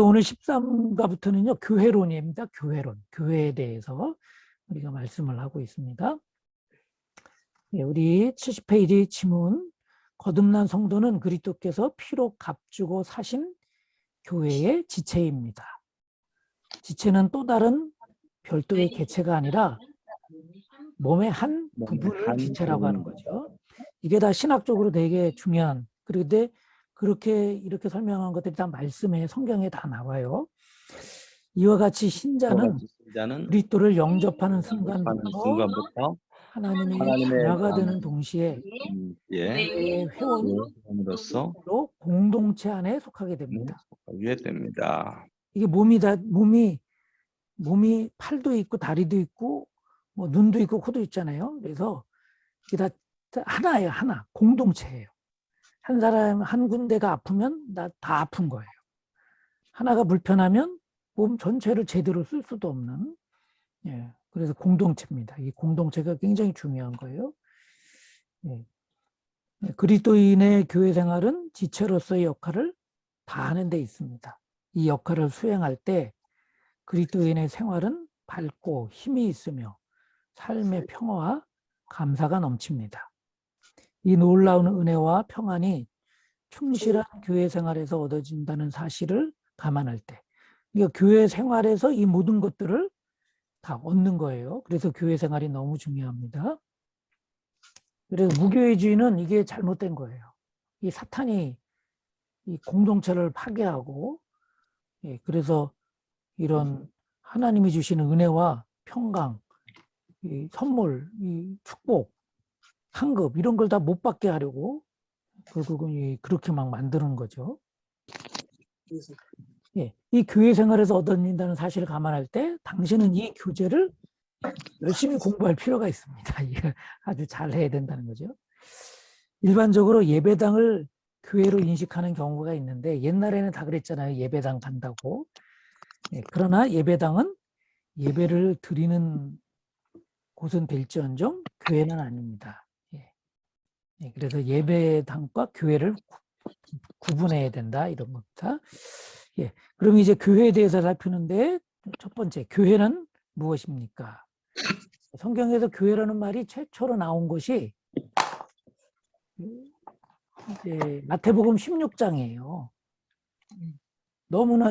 오늘 13가부터는요, 교회론입니다. 교회론. 교회에 대해서 우리가 말씀을 하고 있습니다. 예, 우리 70페이지 지문. 거듭난 성도는 그리스도께서 피로 값주고 사신 교회의 지체입니다. 지체는 또 다른 별도의 개체가 아니라 몸의 한 부분을 지체라고 하는 거죠. 이게 다 신학적으로 되게 중요한, 그런데 그렇게 이렇게 설명한 것들이 다 말씀에, 성경에 다 나와요. 이와 같이 신자는 그리스도를 영접하는 순간부터 하나님의 자녀가 되는 동시에 교회의 회원으로서 공동체 안에 속하게 됩니다. 이게 몸이 팔도 있고 다리도 있고 뭐 눈도 있고 코도 있잖아요. 그래서 이게 다 하나예요. 하나. 공동체예요. 한 사람 한 군데가 아프면 다 아픈 거예요. 하나가 불편하면 몸 전체를 제대로 쓸 수도 없는, 예, 그래서 공동체입니다. 이 공동체가 굉장히 중요한 거예요. 예. 그리스도인의 교회 생활은 지체로서의 역할을 다하는 데 있습니다. 이 역할을 수행할 때 그리스도인의 생활은 밝고 힘이 있으며 삶의 평화와 감사가 넘칩니다. 이 놀라운 은혜와 평안이 충실한 교회 생활에서 얻어진다는 사실을 감안할 때, 그러니까 교회 생활에서 이 모든 것들을 다 얻는 거예요. 그래서 교회 생활이 너무 중요합니다. 그래서 무교회주의는 이게 잘못된 거예요. 이 사탄이 이 공동체를 파괴하고, 예, 그래서 이런 하나님이 주시는 은혜와 평강, 이 선물, 이 축복, 상급 이런 걸 다 못 받게 하려고 결국은 그렇게 막 만드는 거죠. 예, 이 교회 생활에서 얻어진다는 사실을 감안할 때 당신은 이 교제를 열심히 공부할 필요가 있습니다. 이거 아주 잘 해야 된다는 거죠. 일반적으로 예배당을 교회로 인식하는 경우가 있는데 옛날에는 다 그랬잖아요. 예배당 간다고. 예, 그러나 예배당은 예배를 드리는 곳은 될지언정 교회는 아닙니다. 예. 예, 그래서 예배당과 교회를 구분해야 된다 이런 겁니다. 예, 그럼 이제 교회에 대해서 살피는데 첫 번째, 교회는 무엇입니까? 성경에서 교회라는 말이 최초로 나온 것이 이제 마태복음 16장이에요. 너무나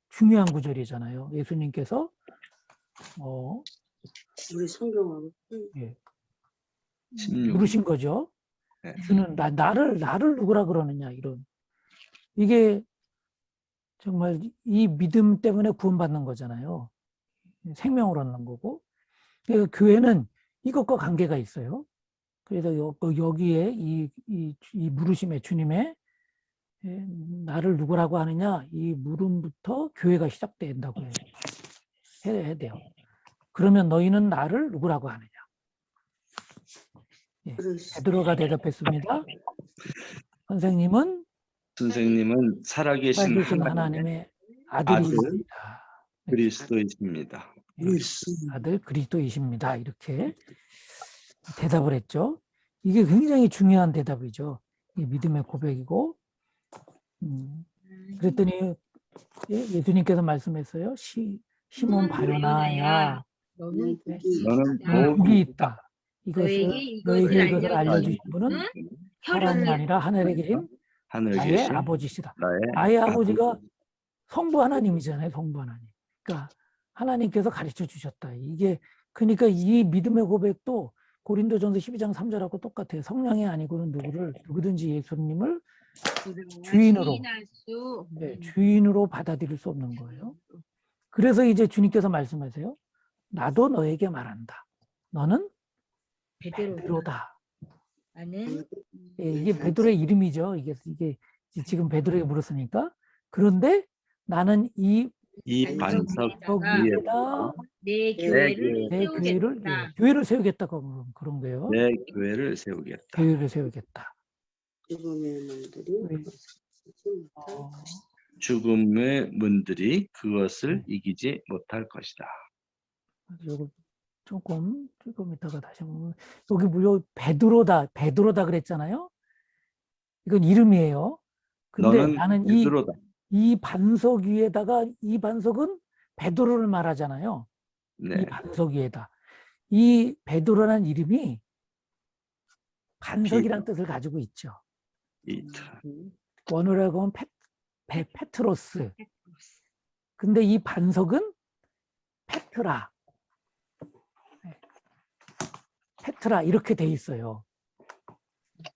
중요한 구절이잖아요. 예수님께서 우리 성경하고 예, 물으신 거죠. 주는 나를 누구라 그러느냐 이런. 이게 정말 이 믿음 때문에 구원받는 거잖아요. 생명을 얻는 거고. 그래서 교회는 이것과 관계가 있어요. 그래서 여기에 이 물으심에 주님의 나를 누구라고 하느냐 이 물음부터 교회가 시작된다고 해야 돼요. 그러면 너희는 나를 누구라고 하느냐. 예, 베드로가 대답했습니다. 선생님은 살아계신 하나님의 아들이십니다. 그리스도이십니다. 아들 그리스도이십니다. 이렇게 대답을 했죠. 이게 굉장히 중요한 대답이죠. 이 믿음의 고백이고, 그랬더니 예수님께서 말씀했어요. 시몬 바요나야, 너는 복이 있다. 너에게 이것을 알려주신 분은 사람이 아니라 하늘에 계신 나의 아버지시다. 나의 아버지가 성부 하나님이잖아요. 성부 하나님. 그러니까 하나님께서 가르쳐 주셨다. 이게 그러니까 이 믿음의 고백도 고린도전서 12장 3절하고 똑같아요. 성령이 아니고는 누구든지 예수님을 주인으로 받아들일 수 없는 거예요. 그래서 이제 주님께서 말씀하세요. 나도 너에게 말한다. 너는 베드로다. 예, 이게 베드로의 이름이죠. 이게 지금 베드로에게 물었으니까. 그런데 나는 이 반석 위에다 내 교회를 세우겠다고 그런 거예요. 내 교회를 세우겠다. 교회를 세우겠다. 죽음의 문들이 그것을 이기지 못할 것이다. 요거 조금 이따가 다시 한번 여기 무려 베드로다 그랬잖아요. 이건 이름이에요. 근데 나는 베드로다. 이 반석 위에다가 이 반석은 베드로를 말하잖아요. 이 네. 반석 위에다. 이 베드로라는 이름이 반석이라는 뜻을 가지고 있죠. 이트. 원어로 하면 페트로스. 근데 이 반석은 페트라. 페트라 이렇게 돼 있어요.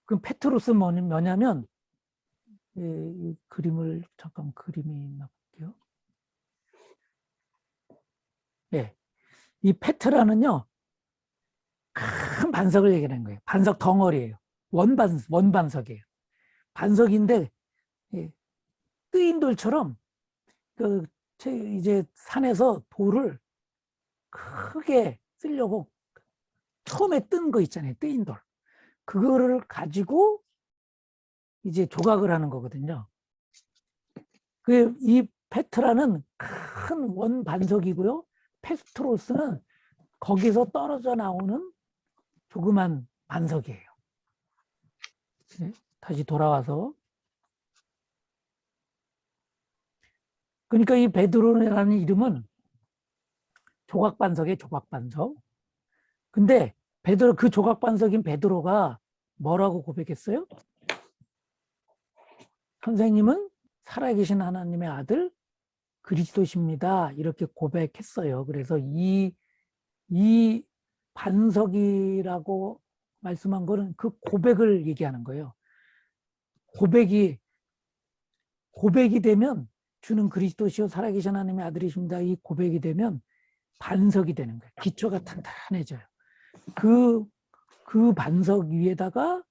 그럼 페트로스는 뭐냐면 이 그림을 잠깐 그림이 있나 볼게요. 예. 이 페트라는요. 큰 반석을 얘기하는 거예요. 반석 덩어리예요. 원반석이에요. 반석인데 예, 뜨인 돌처럼 그 이제 산에서 돌을 크게 쓰려고 처음에 뜬 거 있잖아요. 뜨인 돌. 그거를 가지고 이제 조각을 하는 거거든요. 이 페트라는 큰 원반석이고요. 페스트로스는 거기서 떨어져 나오는 조그만 반석이에요. 네, 다시 돌아와서. 그러니까 이 베드로라는 이름은 조각반석이에요. 조각반석. 근데 베드로, 그 조각반석인 베드로가 뭐라고 고백했어요? 선생님은 살아계신 하나님의 아들 그리스도십니다. 이렇게 고백했어요. 그래서 이 반석이라고 말씀한 거는 그 고백을 얘기하는 거예요. 고백이 되면 주는 그리스도시요 살아계신 하나님의 아들이십니다. 이 고백이 되면 반석이 되는 거예요. 기초가 탄탄해져요. 그 반석 위에다가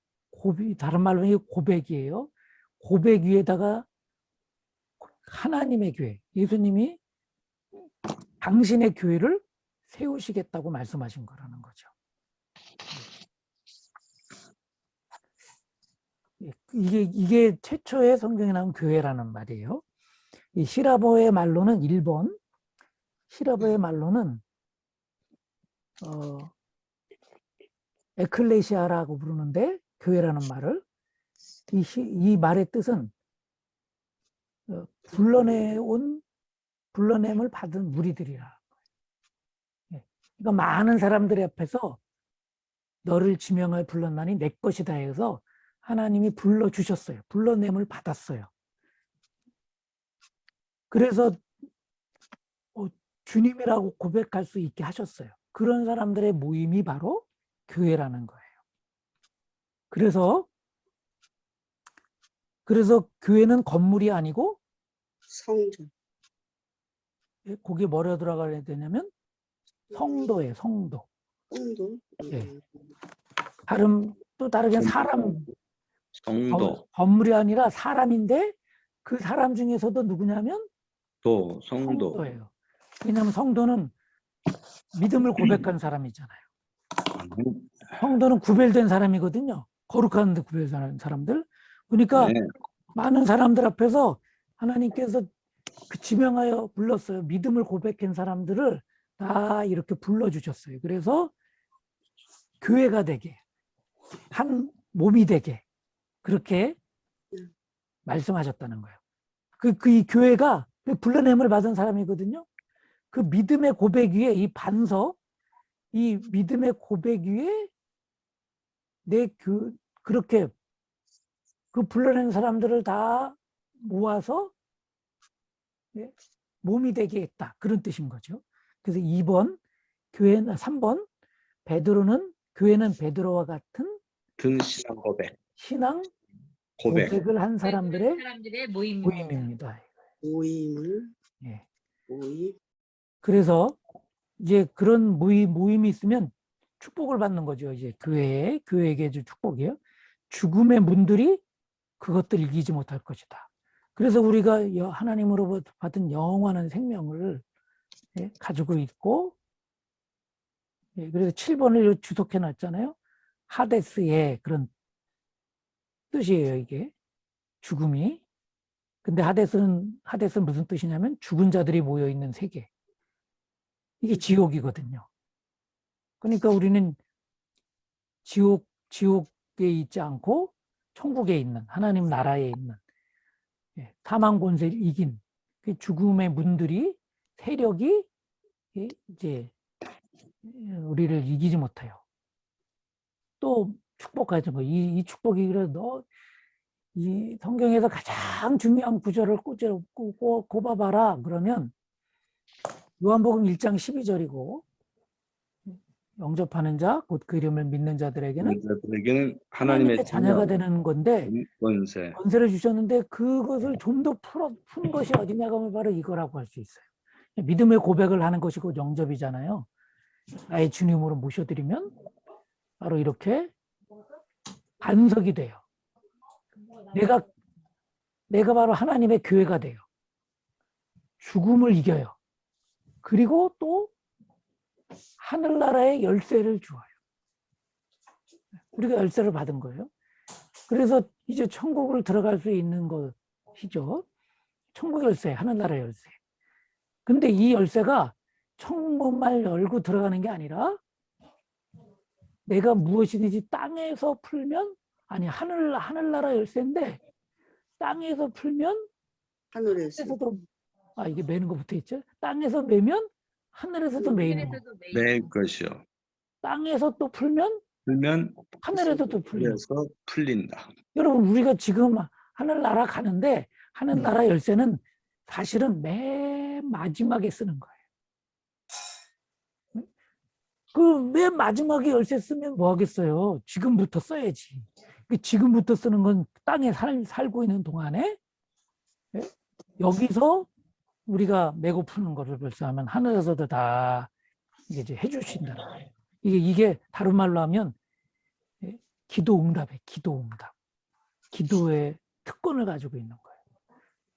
다른 말로 이 고백이에요. 고백 위에다가 하나님의 교회, 예수님이 당신의 교회를 세우시겠다고 말씀하신 거라는 거죠. 이게 최초의 성경에 나온 교회라는 말이에요. 이 히라보의 말로는 1번, 히라보의 말로는 에클레시아라고 부르는데 교회라는 말을 이 말의 뜻은 불러냄을 받은 무리들이라. 그러니까 많은 사람들 앞에서 너를 지명하여 불렀나니 내 것이다 해서 하나님이 불러주셨어요. 불러냄을 받았어요. 그래서 주님이라고 고백할 수 있게 하셨어요. 그런 사람들의 모임이 바로 교회라는 거예요. 그래서 교회는 건물이 아니고 성전. 거기에 뭐라 들어가야 되냐면 성도예요. 성도. 성도. 예. 또 다르게 사람, 성도. 건물이 아니라 사람인데 그 사람 중에서도 누구냐면 성도. 성도예요. 왜냐하면 성도는 믿음을 고백한 사람이잖아요. 성도는 구별된 사람이거든요. 거룩한 데 구별된 사람들. 그러니까 네. 많은 사람들 앞에서 하나님께서 지명하여 불렀어요. 믿음을 고백한 사람들을 다 이렇게 불러주셨어요. 그래서 교회가 되게, 한 몸이 되게 그렇게 말씀하셨다는 거예요. 이 교회가 불러냄을 받은 사람이거든요. 그 믿음의 고백 위에 이 반석, 이 믿음의 고백 위에 그렇게 그 불러낸 사람들을 다 모아서 몸이 되게 했다. 그런 뜻인 거죠. 그래서 2번, 3번, 교회는 베드로와 같은 신앙 고백. 신앙 고백을 한 사람들의 모임입니다. 모임을. 예. 모임. 그래서 이제 그런 모임이 있으면 축복을 받는 거죠. 이제 교회에게 줄 축복이에요. 죽음의 문들이 그것들 이기지 못할 것이다. 그래서 우리가 하나님으로부터 받은 영원한 생명을 가지고 있고, 그래서 7번을 주석해 놨잖아요. 하데스의 그런 뜻이에요, 이게. 죽음이. 근데 하데스는 무슨 뜻이냐면 죽은 자들이 모여 있는 세계. 이게 지옥이거든요. 그러니까 우리는 지옥에 있지 않고 천국에 있는 하나님 나라에 있는 사망 권세를 이긴 그 죽음의 문들이 세력이 이제 우리를 이기지 못해요. 또 축복하는 거. 이 축복이 그래도 이 성경에서 가장 중요한 구절을 꼽아봐라. 그러면 요한복음 1장 12절이고 영접하는 자, 곧 그 이름을 믿는 자들에게는 자들에게는 하나님의 하나님의 자녀가 되는 건데 권세. 권세를 주셨는데 그것을 좀 더 푼 것이 어디냐고 하면 바로 이거라고 할 수 있어요. 믿음의 고백을 하는 것이 곧 영접이잖아요. 나의 주님으로 모셔드리면 바로 이렇게 반석이 돼요. 내가 바로 하나님의 교회가 돼요. 죽음을 이겨요. 그리고 또 하늘나라의 열쇠를 주어요. 우리가 열쇠를 받은 거예요. 그래서 이제 천국을 들어갈 수 있는 것이죠. 천국 열쇠, 하늘나라 열쇠. 근데 이 열쇠가 천국만 열고 들어가는 게 아니라 내가 무엇이든지 땅에서 풀면, 아니 하늘나라 열쇠인데 땅에서 풀면 하늘에서 하늘에서도, 이게 매는 거 붙어 있죠. 땅에서 매면 하늘에서도 매이는 거. 매일 것이요. 땅에서 또 풀면 풀면 하늘에서도 풀리는 거. 그래서 풀린다. 여러분, 우리가 지금 하늘나라 가는데 하늘나라 열쇠는 사실은 맨 마지막에 쓰는 거예요. 그 맨 마지막에 열쇠 쓰면 뭐 하겠어요? 지금부터 써야지. 지금부터 쓰는 건 땅에 살고 있는 동안에 여기서 우리가 메고 푸는 거를 벌써 하면 하늘에서도 다 이제 해주신다는 거예요. 이게 다른 말로 하면 기도 응답이에요. 기도 응답. 기도의 특권을 가지고 있는 거예요.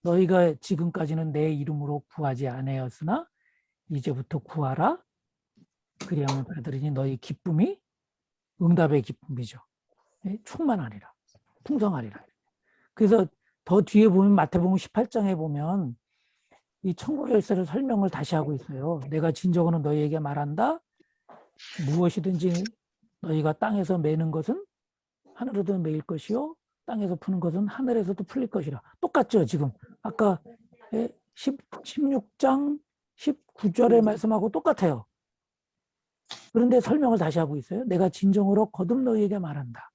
너희가 지금까지는 내 이름으로 구하지 아니하였으나 이제부터 구하라. 그리하면 받으리니 너희 기쁨이 응답의 기쁨이죠. 충만하리라. 풍성하리라. 그래서 더 뒤에 보면 마태복음 18장에 보면 이 천국 열쇠를 설명을 다시 하고 있어요. 내가 진정으로 너희에게 말한다. 무엇이든지 너희가 땅에서 매는 것은 하늘에도 매일 것이요. 땅에서 푸는 것은 하늘에서도 풀릴 것이라. 똑같죠, 지금. 아까 16장 19절의 말씀하고 똑같아요. 그런데 설명을 다시 하고 있어요. 내가 진정으로 거듭 너희에게 말한다.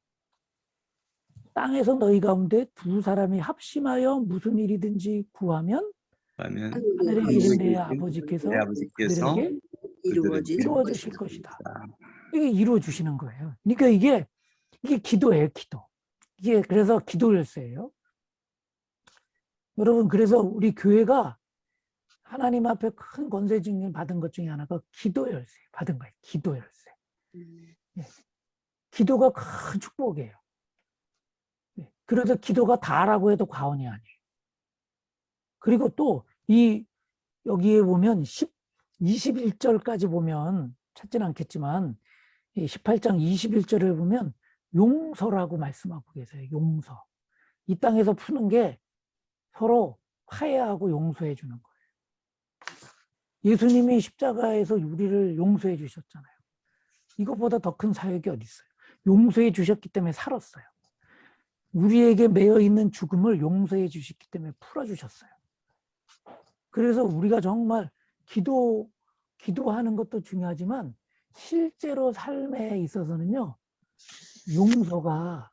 땅에서 너희 가운데 두 사람이 합심하여 무슨 일이든지 구하면 하늘에 계신 내 아버지께서 그들에게 이루어 주실 것이다. 이게 이루어 주시는 거예요. 그러니까 이게 기도예요, 기도. 이게 그래서 기도 열쇠예요. 여러분, 그래서 우리 교회가 하나님 앞에 큰 권세 증인 받은 것 중에 하나가 기도 열쇠 받은 거예요. 기도 열쇠. 기도가 큰 축복이에요. 그래서 기도가 다라고 해도 과언이 아니에요. 그리고 또 여기에 보면 21절까지 보면 찾지는 않겠지만 18장 21절을 보면 용서라고 말씀하고 계세요. 용서. 이 땅에서 푸는 게 서로 화해하고 용서해 주는 거예요. 예수님이 십자가에서 우리를 용서해 주셨잖아요. 이것보다 더 큰 사역이 어디 있어요? 용서해 주셨기 때문에 살았어요. 우리에게 매여 있는 죽음을 용서해 주셨기 때문에 풀어주셨어요. 그래서 우리가 정말 기도하는 것도 중요하지만 실제로 삶에 있어서는요, 용서가,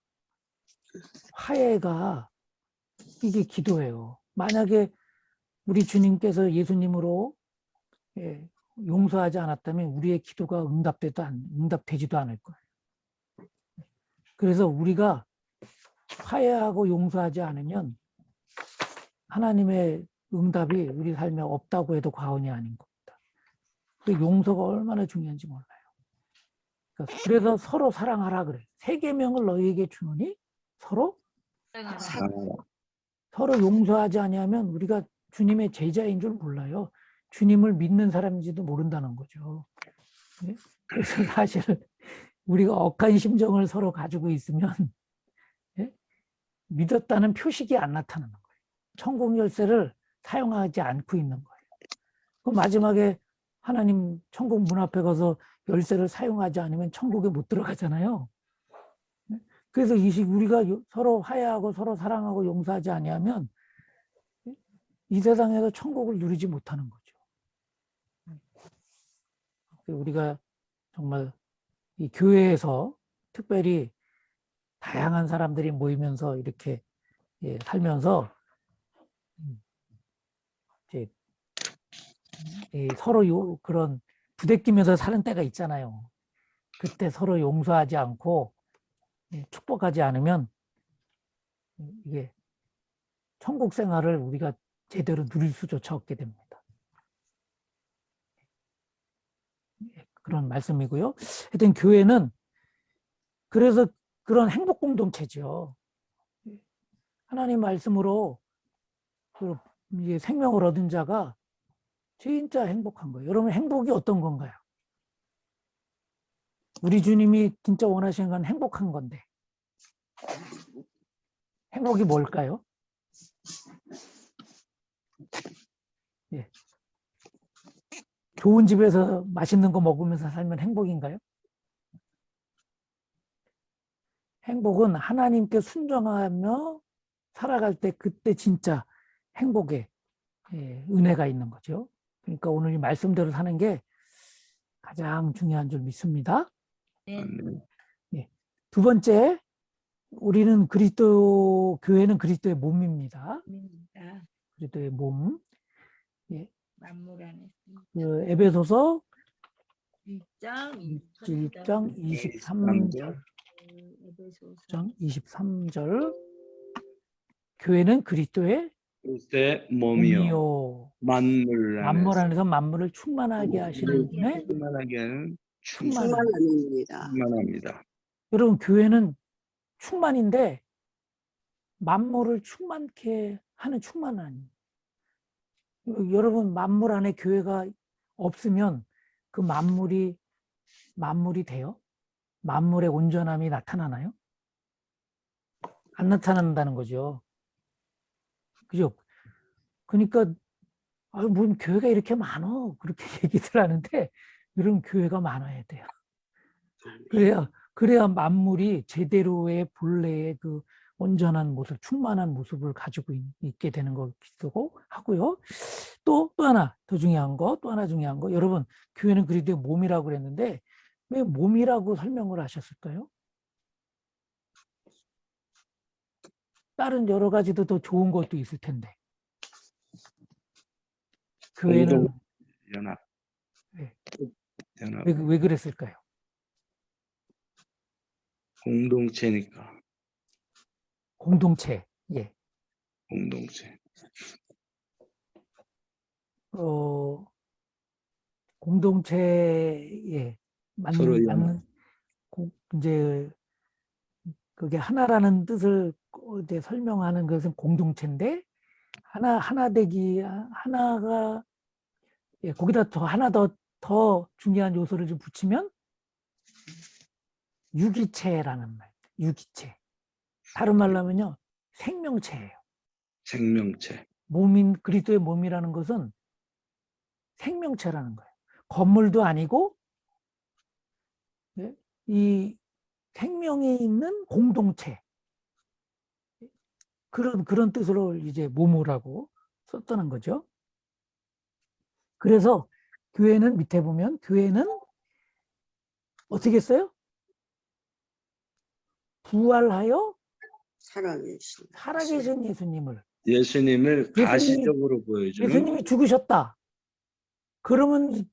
화해가 이게 기도예요. 만약에 우리 주님께서 예수님으로 용서하지 않았다면 우리의 기도가 응답되지도 않을 거예요. 그래서 우리가 화해하고 용서하지 않으면 하나님의 응답이 우리 삶에 없다고 해도 과언이 아닌 겁니다. 그 용서가 얼마나 중요한지 몰라요. 그래서 서로 사랑하라 그래요. 세 계명을 너희에게 주노니 서로 서로 용서하지 아니하면 우리가 주님의 제자인 줄 몰라요. 주님을 믿는 사람인지도 모른다는 거죠. 그래서 사실 우리가 억한 심정을 서로 가지고 있으면 믿었다는 표식이 안 나타나는 거예요. 천국 열쇠를 사용하지 않고 있는 거예요. 그 마지막에 하나님 천국 문 앞에 가서 열쇠를 사용하지 않으면 천국에 못 들어가잖아요. 그래서 우리가 서로 화해하고 서로 사랑하고 용서하지 아니하면 이 세상에서 천국을 누리지 못하는 거죠. 우리가 정말 이 교회에서 특별히 다양한 사람들이 모이면서 이렇게 살면서 이제 서로 그런 부대끼면서 사는 때가 있잖아요. 그때 서로 용서하지 않고 축복하지 않으면 이게 천국 생활을 우리가 제대로 누릴 수조차 없게 됩니다. 그런 말씀이고요. 하여튼 교회는 그래서 그런 행복 공동체죠. 하나님 말씀으로 이게 생명을 얻은 자가 진짜 행복한 거예요. 여러분 행복이 어떤 건가요? 우리 주님이 진짜 원하시는 건 행복한 건데 행복이 뭘까요? 예. 좋은 집에서 맛있는 거 먹으면서 살면 행복인가요? 행복은 하나님께 순종하며 살아갈 때 그때 진짜 행복의 은혜가 있는 거죠. 그러니까 오늘 이 말씀대로 사는 게 가장 중요한 줄 믿습니다. 아멘. 두 번째, 교회는 그리스도의 몸입니다. 그리스도의 몸. 만물 안에 그 에베소서 1장 1장 23절. 23절. 교회는 그리스도의 그리스도의 몸이요 몸이요. 만물 만물 안에서 안에서 만물을 충만하게 하시는 분의 충만하게 하는 충만함. 충만함입니다. 충만합니다. 여러분 교회는 충만인데 만물을 충만케 하는 충만함. 여러분 만물 안에 교회가 없으면 그 만물이 돼요? 만물의 온전함이 나타나나요? 안 나타난다는 거죠. 그죠? 그러니까 뭐 교회가 이렇게 많어 그렇게 얘기들 하는데 여러분 교회가 많아야 돼요. 그래야 만물이 제대로의 본래의 그 온전한 모습, 충만한 모습을 가지고 있게 되는 것이고 하고요. 또 하나 중요한 거, 여러분 교회는 그리스도의 몸이라고 그랬는데 왜 몸이라고 설명을 하셨을까요? 다른 여러 가지도 더 좋은 것도 있을 텐데. 교회는 연합. 네. 연합. 왜 그랬을까요? 공동체니까. 공동체. 예. 공동체. 공동체에 서로 맞는 이제 그게 하나라는 뜻을 이제 설명하는 것은 공동체인데 하나가 거기다 하나 더 중요한 요소를 좀 붙이면 유기체라는 말. 유기체. 다른 말로 하면요. 생명체예요. 생명체. 그리스도의 몸이라는 것은 생명체라는 거예요. 건물도 아니고 이 생명이 있는 공동체. 그런 뜻으로 이제 몸이라고 썼다는 거죠. 그래서 교회는 밑에 보면 교회는 어떻게 했어요? 부활하여 살아계신 예수님을 가시적으로 보여주는 예수님이 죽으셨다. 그러면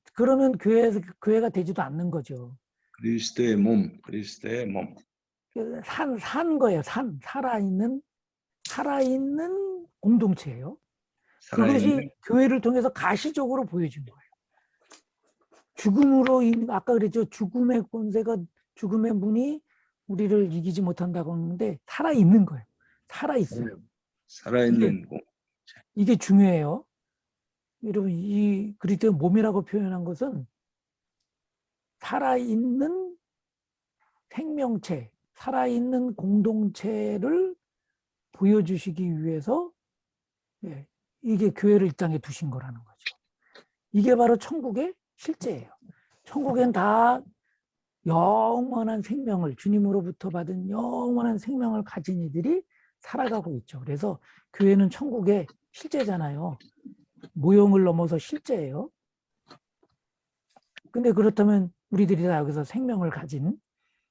교회가 되지도 않는 거죠. 그리스도의 몸. 산 거예요. 살아있는 공동체예요. 그것이 교회를 통해서 가시적으로 보여준 거예요. 아까 그랬죠. 죽음의 문이 우리를 이기지 못한다고 하는데 살아있는 거예요. 살아있어요. 살아있는 공. 이게 중요해요. 여러분 이 그리스도의 몸이라고 표현한 것은 살아있는 생명체, 살아있는 공동체를 보여주시기 위해서 이게 교회를 이 땅에 두신 거라는 거죠. 이게 바로 천국의 실제예요. 천국엔 다 영원한 생명을 주님으로부터 받은 영원한 생명을 가진 이들이 살아가고 있죠. 그래서 교회는 천국의 실제잖아요. 모형을 넘어서 실제예요. 근데 그렇다면 우리들이 다 여기서 생명을 가진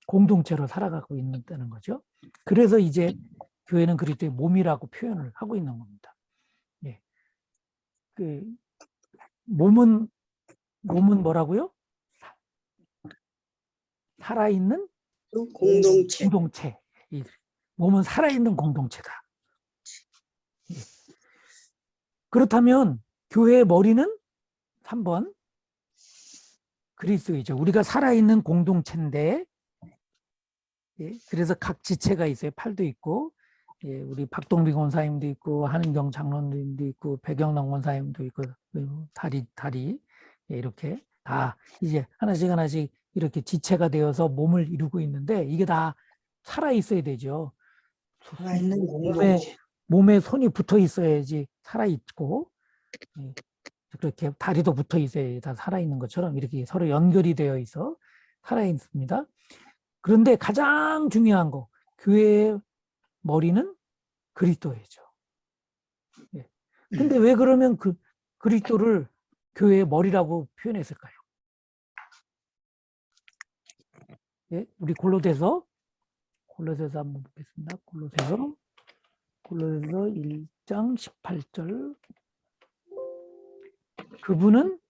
공동체로 살아가고 있다는 거죠. 그래서 이제 교회는 그리스도의 몸이라고 표현을 하고 있는 겁니다. 예. 그 몸은 뭐라고요? 살아있는 공동체. 공동체. 이 몸은 살아있는 공동체다. 예. 그렇다면 교회의 머리는 3번 그리스도이죠. 우리가 살아있는 공동체인데, 예, 그래서 각 지체가 있어요. 팔도 있고, 예, 우리 박동비 권사님도 있고, 한은경 장로님도 있고, 배경남 권사님도 있고, 그리고 다리, 예, 이렇게 다 이제 하나씩 이렇게 지체가 되어서 몸을 이루고 있는데, 이게 다 살아 있어야 되죠. 살아있는 공동체. 몸에 손이 붙어 있어야지 살아 있고, 예, 그렇게 다리도 붙어 있어야 다 살아있는 것처럼 이렇게 서로 연결이 되어 있어 살아있습니다. 그런데 가장 중요한 거, 교회의 머리는 그리스도이죠. 예. 근데 왜 그러면 그리스도를 교회의 머리라고 표현했을까요? 예, 우리 골로새서 한번 보겠습니다. 골로새서 1장 18절. 그분은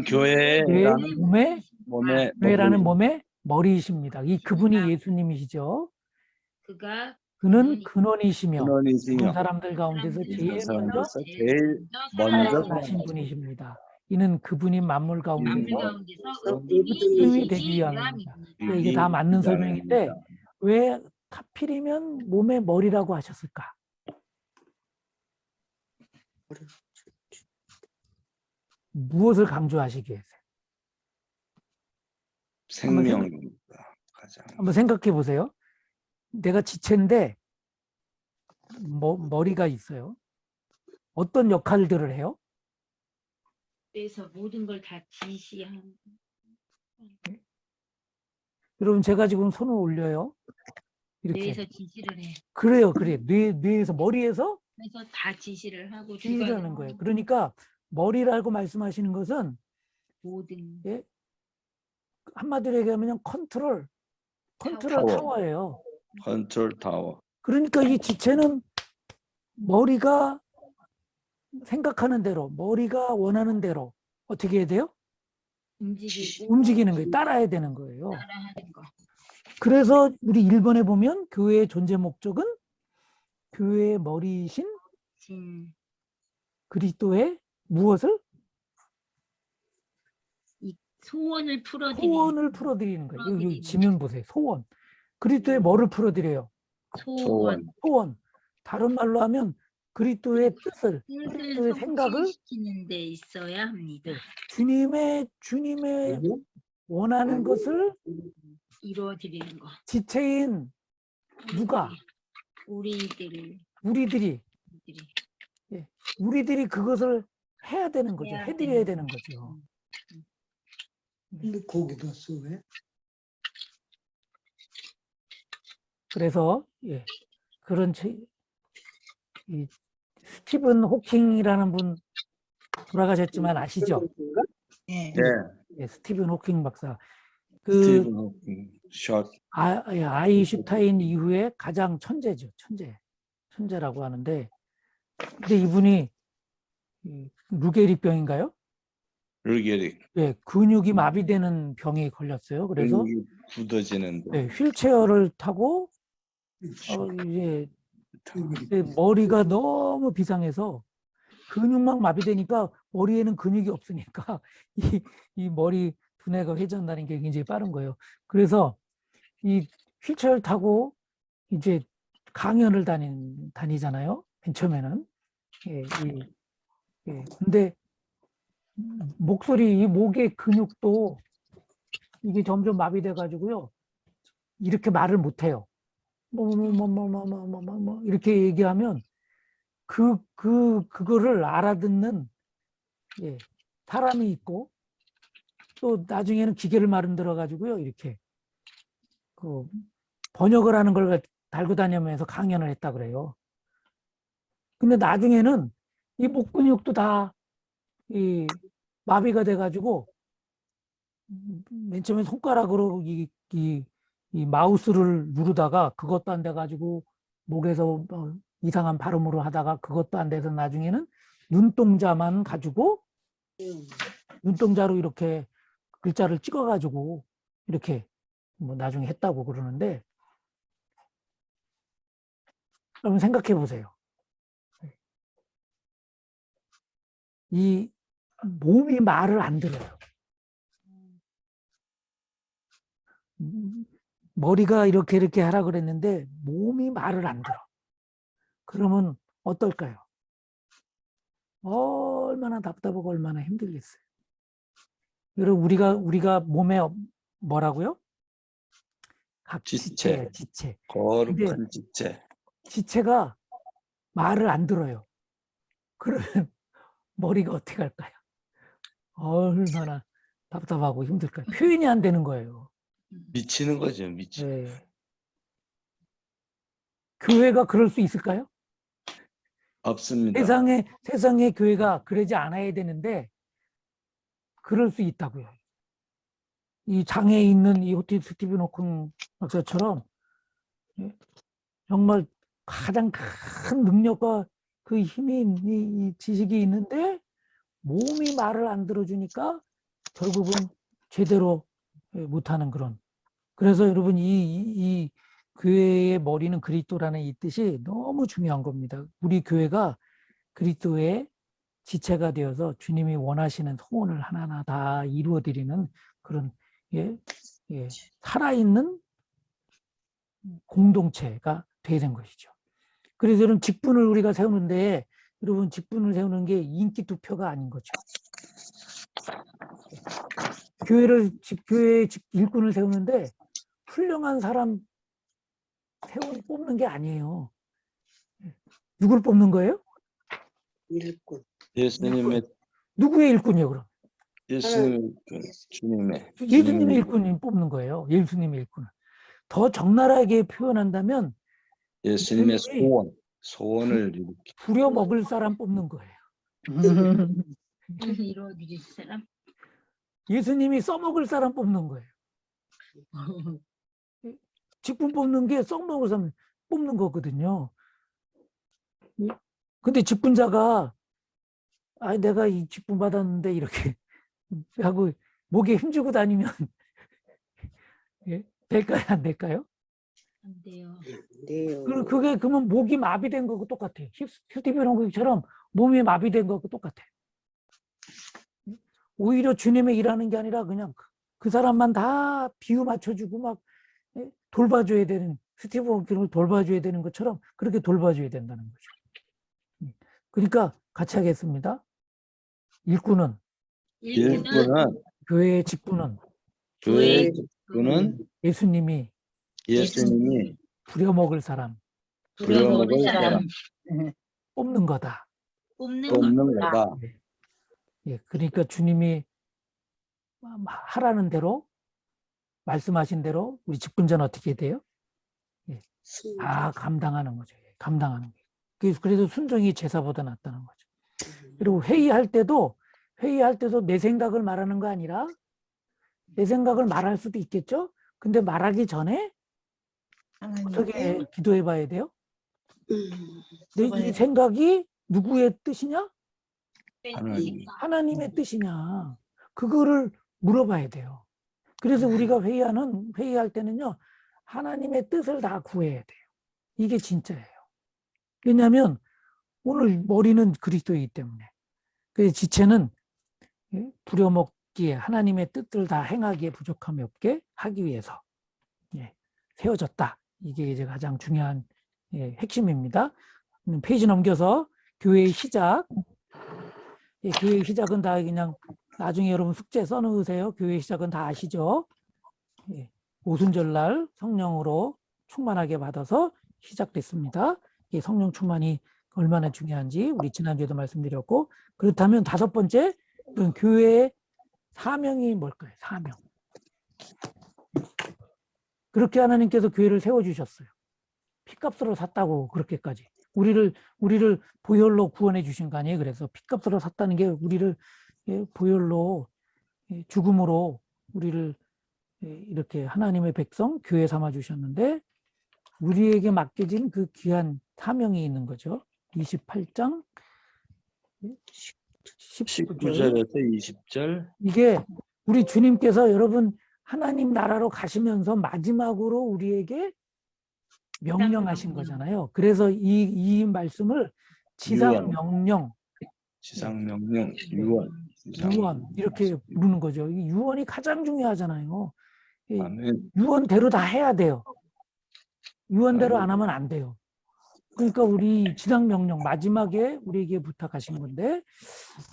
교회라는 몸의 몸의 몸의 머리이십니다. 이 그분이 예수님이시죠. 근원이시며 그는 근원이시며 모든 근원이시며 사람들 가운데서 제일 먼저 제일 먼저 나신 분이십니다. 이는 그분이 만물 가운데서 모든 힘이 되기 위함입니다. 예, 이게 다 맞는 설명인데 왜 하필이면 몸의 머리라고 하셨을까? 무엇을 강조하시기 위해서? 생명입니다. 가장 한번 생각해 보세요. 내가 지체인데 머리가 있어요. 어떤 역할들을 해요? 그래서 모든 걸 다 지시하는. 여러분 제가 지금 손을 올려요. 이렇게. 뇌에서 지시를 해. 그래요. 뇌에서 머리에서 그래서 다 지시를 하고 지시라는 거예요. 그러니까 머리라고 말씀하시는 것은 모든 예, 한마디로 얘기하면 컨트롤 타워. 타워예요. 컨트롤 타워. 그러니까 이 지체는 머리가 생각하는 대로, 머리가 원하는 대로 어떻게 해야 돼요? 움직이는 거예요. 따라야 되는 거예요. 따라하는 거. 그래서 우리 1번에 보면 교회의 존재 목적은 교회의 머리이신 그리스도의 무엇을? 소원을 풀어드리는. 소원을 풀어드리는 거예요. 여기 지면 보세요. 소원. 그리스도의 뭐를 풀어드려요? 소원. 다른 말로 하면 그리스도의 뜻을, 그리스도의 생각을 시키는 데 있어야 합니다. 주님의 원하는 것을 이루어드리는 거. 지체인 누가? 우리들이 그것을 해야 되는 거죠. 해드려야 되는 거죠. 근데 거기다 써 왜? 그래서 그런 이 스티븐 호킹이라는 분 돌아가셨지만 아시죠? 네. 네. 스티븐 호킹 박사. 스티븐 호킹, 숏. 아인슈타인 이후에 가장 천재죠. 천재라고 하는데, 근데 이분이 루게리병인가요? 루게리. 예, 근육이 마비되는 병이 걸렸어요. 그래서 근육이 굳어지는데. 휠체어를 타고 이제 머리가 너무 비상해서 근육막 마비되니까 머리에는 근육이 없으니까 이 머리 두뇌가 회전하는 게 굉장히 빠른 거예요. 그래서 이 휠체어를 타고 이제 강연을 다니잖아요. 맨 처음에는. 근데 이 목의 근육도 이게 점점 마비돼 가지고요. 이렇게 말을 못 해요. 이렇게 얘기하면 그거를 알아듣는 사람이 있고 또 나중에는 기계를 만들어 가지고요. 이렇게 그 번역을 하는 걸 달고 다니면서 강연을 했다 그래요. 근데 나중에는 이 목 근육도 다 이 마비가 돼가지고 맨 처음에 손가락으로 이 마우스를 누르다가 그것도 안 돼가지고 목에서 이상한 발음으로 하다가 그것도 안 돼서 나중에는 눈동자만 가지고 눈동자로 이렇게 글자를 찍어가지고 이렇게 뭐 나중에 했다고 그러는데 여러분 생각해 보세요. 이 몸이 말을 안 들어요. 머리가 이렇게 하라 그랬는데 몸이 말을 안 들어. 그러면 어떨까요? 얼마나 답답하고 얼마나 힘들겠어요. 여러분 우리가 몸에 뭐라고요? 지체예요, 지체. 거룩한 지체. 지체가 말을 안 들어요. 그러면 머리가 어떻게 할까요? 얼마나 답답하고 힘들까요? 표현이 안 되는 거예요. 미치는 거죠, 미치. 네. 교회가 그럴 수 있을까요? 없습니다. 세상의 교회가 그러지 않아야 되는데 그럴 수 있다고요. 이 장애에 있는 이 스티븐 호킹 박사처럼 정말 가장 큰 능력과 그 힘이 이 지식이 있는데 몸이 말을 안 들어주니까 결국은 제대로 못하는 그런. 그래서 여러분 이 교회의 머리는 그리스도라는 이 뜻이 너무 중요한 겁니다. 우리 교회가 그리스도의 지체가 되어서 주님이 원하시는 소원을 하나하나 다 이루어드리는 그런 살아있는 공동체가 되는 것이죠. 그래서 여러분 직분을 우리가 세우는데 여러분 직분을 세우는 게 인기 투표가 아닌 거죠. 교회 일꾼을 세우는데 훌륭한 사람 뽑는 게 아니에요. 누굴 뽑는 거예요? 일꾼. 예수님의 누구의 일꾼이요, 그럼? 주님의 예수님의 일꾼이 뽑는 거예요. 예수님의 일꾼을. 더 적나라하게 표현한다면 예수님의 소원을 이렇게 부려먹을 사람 뽑는 거예요. 이루어질 사람. 예수님이 써먹을 사람 뽑는 거예요. 직분 뽑는 게 써먹을 사람 뽑는 거거든요. 근데 직분자가 내가 이 직분 받았는데 이렇게 하고 목에 힘주고 다니면 될까요? 안 될까요? 안 돼요. 그게 그러면 목이 마비된 거고 똑같아요. 스티븐 호킹처럼 몸이 마비된 거고 똑같아요. 오히려 주님의 일하는 게 아니라 그냥 그 사람만 다 비유 맞춰주고 막 돌봐줘야 되는, 스티븐 호킹을 돌봐줘야 되는 것처럼 그렇게 돌봐줘야 된다는 거죠. 그러니까 같이 하겠습니다. 일꾼은 교회의 직분은 예수님이 부려먹을 사람 뽑는 거다. 뽑는 거다. 그러니까 주님이 하라는 대로 말씀하신 대로 우리 직분자는 어떻게 돼요? 다 감당하는 거죠. 감당하는 거예요. 그래서 순종이 제사보다 낫다는 거죠. 그리고 회의할 때도 내 생각을 말하는 거 아니라 내 생각을 말할 수도 있겠죠. 근데 말하기 전에 어떻게 기도해 봐야 돼요? 이 생각이 누구의 뜻이냐? 하나님의 뜻이냐? 그거를 물어봐야 돼요. 그래서 우리가 회의할 때는요, 하나님의 뜻을 다 구해야 돼요. 이게 진짜예요. 왜냐하면 오늘 머리는 그리스도이기 때문에. 그 지체는 부려먹기에 하나님의 뜻을 다 행하기에 부족함이 없게 하기 위해서 세워졌다. 이게 이제 가장 중요한 핵심입니다. 페이지 넘겨서 교회의 시작. 교회의 시작은 다 그냥 나중에 여러분 숙제 써놓으세요. 교회의 시작은 다 아시죠? 오순절날 성령으로 충만하게 받아서 시작됐습니다. 성령 충만이 얼마나 중요한지 우리 지난주에도 말씀드렸고, 그렇다면 5번째 교회의 사명이 뭘까요? 사명. 그렇게 하나님께서 교회를 세워주셨어요. 피값으로 샀다고 그렇게까지. 우리를 보혈로 구원해 주신 거 아니에요. 그래서 핏값으로 샀다는 게 우리를 보혈로 죽음으로 우리를 이렇게 하나님의 백성 교회 삼아 주셨는데 우리에게 맡겨진 그 귀한 사명이 있는 거죠. 28장 19절. 19절에서 20절. 이게 우리 주님께서 여러분 하나님 나라로 가시면서 마지막으로 우리에게 명령하신 거잖아요. 그래서 이 말씀을 지상명령, 지상명령, 유언. 유언 이렇게 부르는 거죠. 이 유언이 가장 중요하잖아요. 이 아멘. 유언대로 다 해야 돼요. 유언대로 안 하면 안 돼요. 그러니까 우리 지상명령 마지막에 우리에게 부탁하신 건데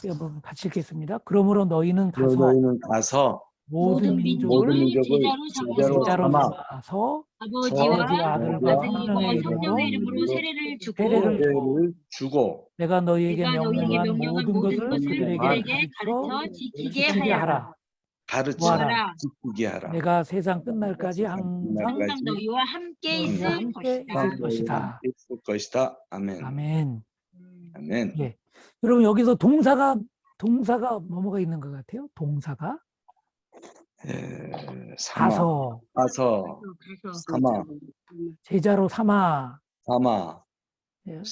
한번 같이 읽겠습니다. 그러므로 너희는 가서 모든 민족을 제자로 제자로 삼아서 삼아서 아버지와 아버지와 아들과 아들과 성령의 이름으로 세례를 주고 세례를 주고 내가 너희에게 내가 너희에게 명령한 명령한 모든 것을 그들에게 그들에게 가르쳐 지키게 지키게 하라. 하라. 가르쳐 뭐하라? 지키게 하라. 내가 세상 끝날까지 항상 항상 너희와 함께 너희와 있을 함께 것이다. 있을 것이다. 있을 것이다. 아멘. 아멘. 아멘. 예. 여러분 여기서 동사가 뭐가 있는 것 같아요? 동사가 가서 가서 삼아 제자로 삼아 예.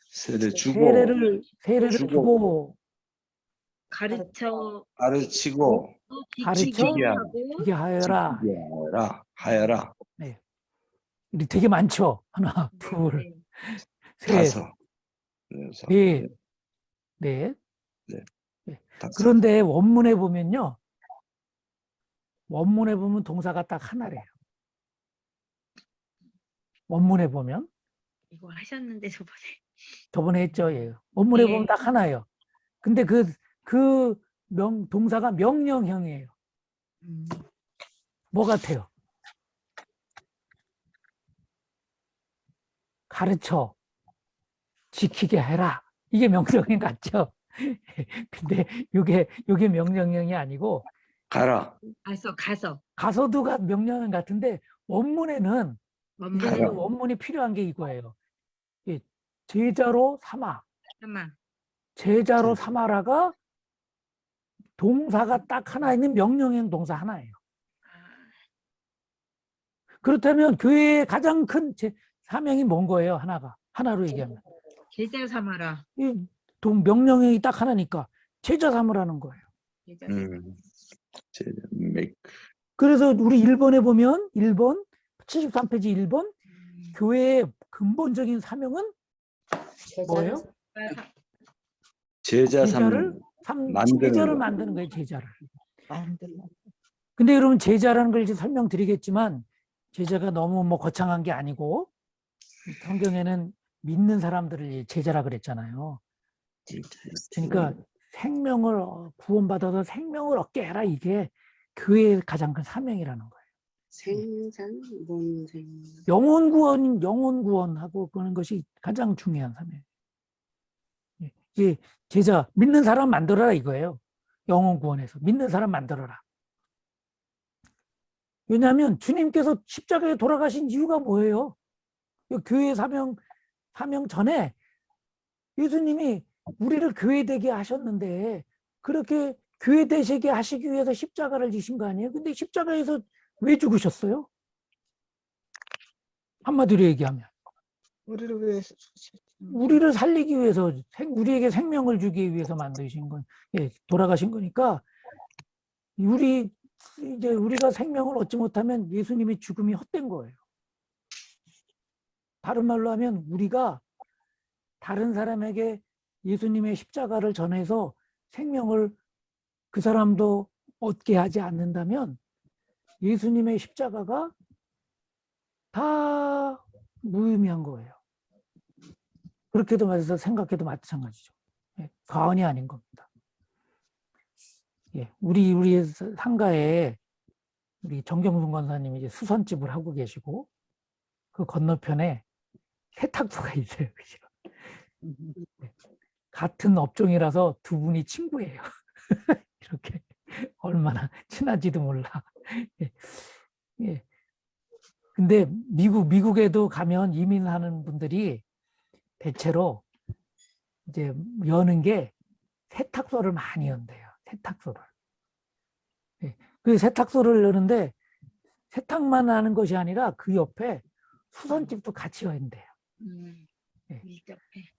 세례 주고 세례를 주고 가르치고 가르치고 가르쳐 하고 지게 하여라. 하여라. 네. 우리 되게 많죠. 하나, 둘, 셋, 가서 넷, 넷. 네. 네. 다섯. 그런데 원문에 보면요. 원문에 보면 동사가 딱 하나래요. 원문에 보면 이거 하셨는데 저번에 했죠. 예. 원문에 예. 보면 딱 하나예요. 근데 동사가 명령형이에요. 뭐 같아요? 가르쳐 지키게 해라. 이게 명령형 같죠? 근데 이게 명령형이 아니고 가라. 가서도 명령형 같은데 원문에는 가라. 원문이 필요한 게 이거예요. 예, 제자로 삼아. 제자로 삼아라가 동사가 딱 하나 있는 명령형 동사 하나예요. 그렇다면 교회의 가장 큰 사명이 뭔 거예요? 하나로 얘기하면. 제자 삼아라. 명령형이 딱 하나니까 제자 삼으라는 거예요. 그래서 우리 1번에 보면 1번 73페이지 1번 교회의 근본적인 사명은 뭐예요? 제자를 만드는 거예요. 제자를. 근데 여러분 제자라는 걸 이제 설명드리겠지만 제자가 너무 거창한 게 아니고 성경에는 믿는 사람들을 제자라 그랬잖아요. 그러니까 구원받아서 생명을 얻게 해라. 이게 교회의 가장 큰 사명이라는 거예요. 생산, 본생. 영혼 구원하고 그런 것이 가장 중요한 사명이에요. 제자, 믿는 사람 만들어라 이거예요. 영혼 구원해서 믿는 사람 만들어라. 왜냐하면 주님께서 십자가에 돌아가신 이유가 뭐예요? 교회 사명 전에 예수님이 우리를 교회되게 하셨는데 그렇게 교회되시게 하시기 위해서 십자가를 지신 거 아니에요? 근데 십자가에서 왜 죽으셨어요? 한마디로 얘기하면 우리를 위해서 우리를 살리기 위해서 우리에게 생명을 주기 위해서 만드신 건 돌아가신 거니까 우리가 생명을 얻지 못하면 예수님의 죽음이 헛된 거예요. 다른 말로 하면 우리가 다른 사람에게 예수님의 십자가를 전해서 생명을 그 사람도 얻게 하지 않는다면 예수님의 십자가가 다 무의미한 거예요. 그렇게도 말해서 생각해도 마찬가지죠. 과언이 아닌 겁니다. 우리 상가에 우리 정경순 권사님이 이제 수선집을 하고 계시고 그 건너편에 세탁소가 있어요. 그죠? 같은 업종이라서 두 분이 친구예요. 이렇게 얼마나 친한지도 몰라. 근데 미국에도 가면 이민하는 분들이 대체로 이제 여는 게 세탁소를 많이 연대요. 세탁소를. 예. 그 세탁소를 여는데 세탁만 하는 것이 아니라 그 옆에 수선집도 같이 연대요. 예. 밀접해.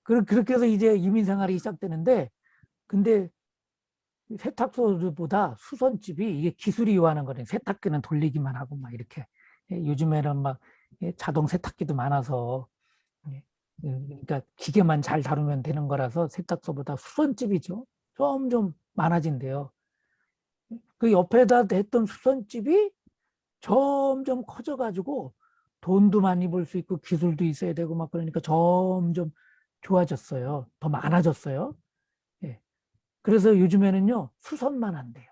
그렇게 해서 이제 이민 생활이 시작되는데, 근데 세탁소보다 수선집이 이게 기술이 요하는 거네. 세탁기는 돌리기만 하고 막 이렇게. 요즘에는 막 자동 세탁기도 많아서, 그러니까 기계만 잘 다루면 되는 거라서 세탁소보다 수선집이죠. 점점 많아진대요. 그 옆에다 했던 수선집이 점점 커져가지고 돈도 많이 벌 수 있고 기술도 있어야 되고 막 그러니까 점점 좋아졌어요. 더 많아졌어요. 예. 그래서 요즘에는요 수선만 한대요.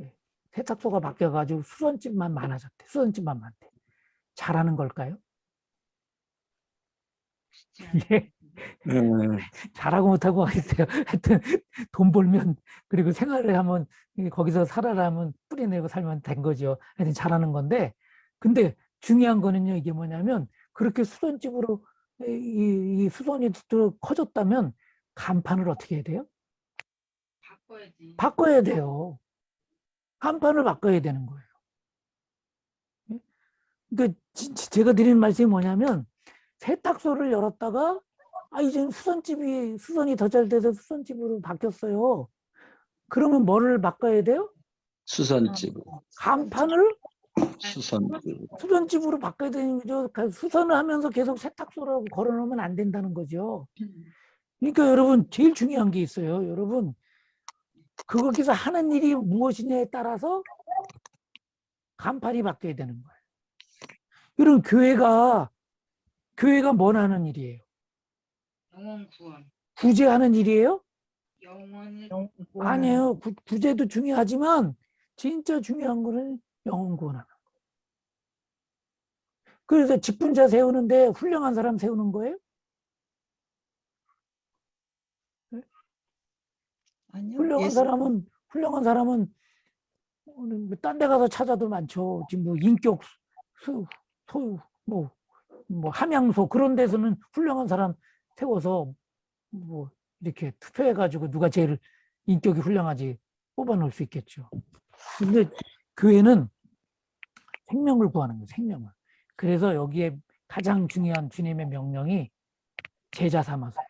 예. 세탁소가 바뀌어가지고 수선집만 많아졌대. 수선집만 많대. 잘하는 걸까요? 쉽지 않아. 예. 음, 잘하고 못하고 하겠어요. 하여튼 돈 벌면 그리고 생활을 하면 거기서 살아라면 뿌리내고 살면 된 거죠. 하여튼 잘하는 건데 근데 중요한 거는요 이게 뭐냐면 그렇게 수선집으로 이 수선이 또 커졌다면 간판을 어떻게 해야 돼요? 바꿔야지. 바꿔야 돼요. 간판을 바꿔야 되는 거예요. 예? 그러니까 제가 드리는 말씀이 뭐냐면 세탁소를 열었다가 이제 수선이 더 잘 돼서 수선집으로 바뀌었어요. 그러면 뭐를 바꿔야 돼요? 수선집, 간판을 수선집. 수선집으로 바꿔야 되는 거죠. 수선을 하면서 계속 세탁소라고 걸어놓으면 안 된다는 거죠. 그러니까 여러분 제일 중요한 게 있어요. 여러분 거기서 하는 일이 무엇이냐에 따라서 간판이 바뀌어야 되는 거예요. 여러분 교회가 뭘 하는 일이에요? 영혼 구원. 구제하는 일이에요? 영혼을 아니에요. 구제도 중요하지만 진짜 중요한 거는 영혼 구원하는 거예요. 그래서 직분자 세우는데 훌륭한 사람 세우는 거예요? 아니요. 훌륭한 사람은 딴 데 가서 찾아도 많죠. 지금 뭐 인격 소유 뭐 함양소 그런 데서는 훌륭한 사람 세워서 뭐 이렇게 투표해가지고 누가 제일 인격이 훌륭하지 뽑아놓을 수 있겠죠. 근데 교회는 생명을 구하는 거예요. 생명을. 그래서 여기에 가장 중요한 주님의 명령이 제자 삼아서요.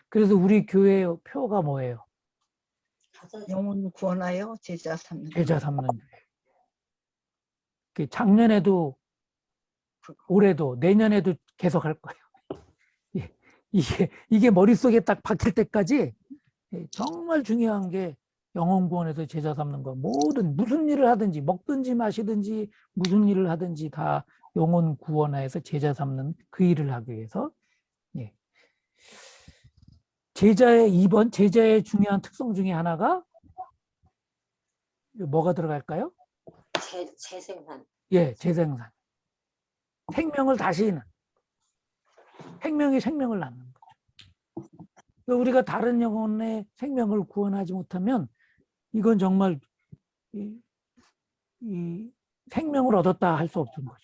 그래서 우리 교회 표가 뭐예요? 영혼 구원하여 제자 삼는 제자 삼는 교회. 작년에도 올해도 내년에도 계속 할 거예요. 이게 머릿속에 딱 박힐 때까지 정말 중요한 게 영혼 구원에서 제자 삼는 거. 무슨 일을 하든지 먹든지 마시든지 무슨 일을 하든지 다 영혼 구원하여서 제자 삼는 그 일을 하기 위해서. 예. 제자의 중요한 특성 중에 하나가 뭐가 들어갈까요? 재생산. 예, 재생산. 생명을 다시 생명이 생명을 낳는 거죠. 우리가 다른 영혼의 생명을 구원하지 못하면 이건 정말 이 생명을 얻었다 할 수 없는 거죠.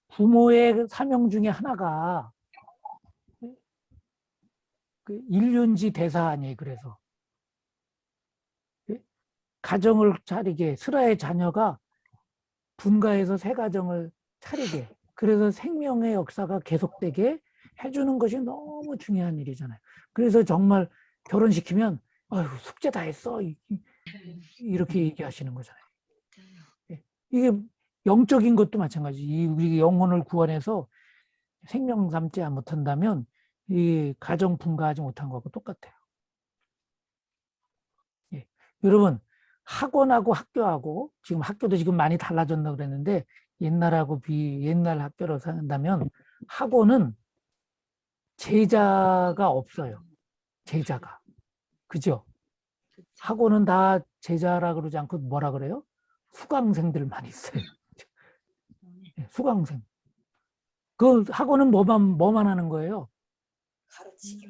부모의 사명 중에 하나가 그 일륜지 대사 아니에요. 그래서 가정을 차리게 스라의 자녀가 분가해서 새 가정을 차리게 그래서 생명의 역사가 계속되게 해주는 것이 너무 중요한 일이잖아요. 그래서 정말 결혼시키면 아유 숙제 다 했어 이렇게 얘기하시는 거잖아요. 이게 영적인 것도 마찬가지. 우리 영혼을 구원해서 생명 삼지 못한다면 이 가정 분가하지 못한 것과 똑같아요. 예. 여러분 학원하고 학교하고 지금 학교도 지금 많이 달라졌다고 그랬는데 옛날 학교로 산다면 학원은 제자가 없어요. 제자가. 그죠? 학원은 다 제자라 그러지 않고 뭐라 그래요? 수강생들만 있어요. 수강생. 그 학원은 뭐만 하는 거예요? 가르치기.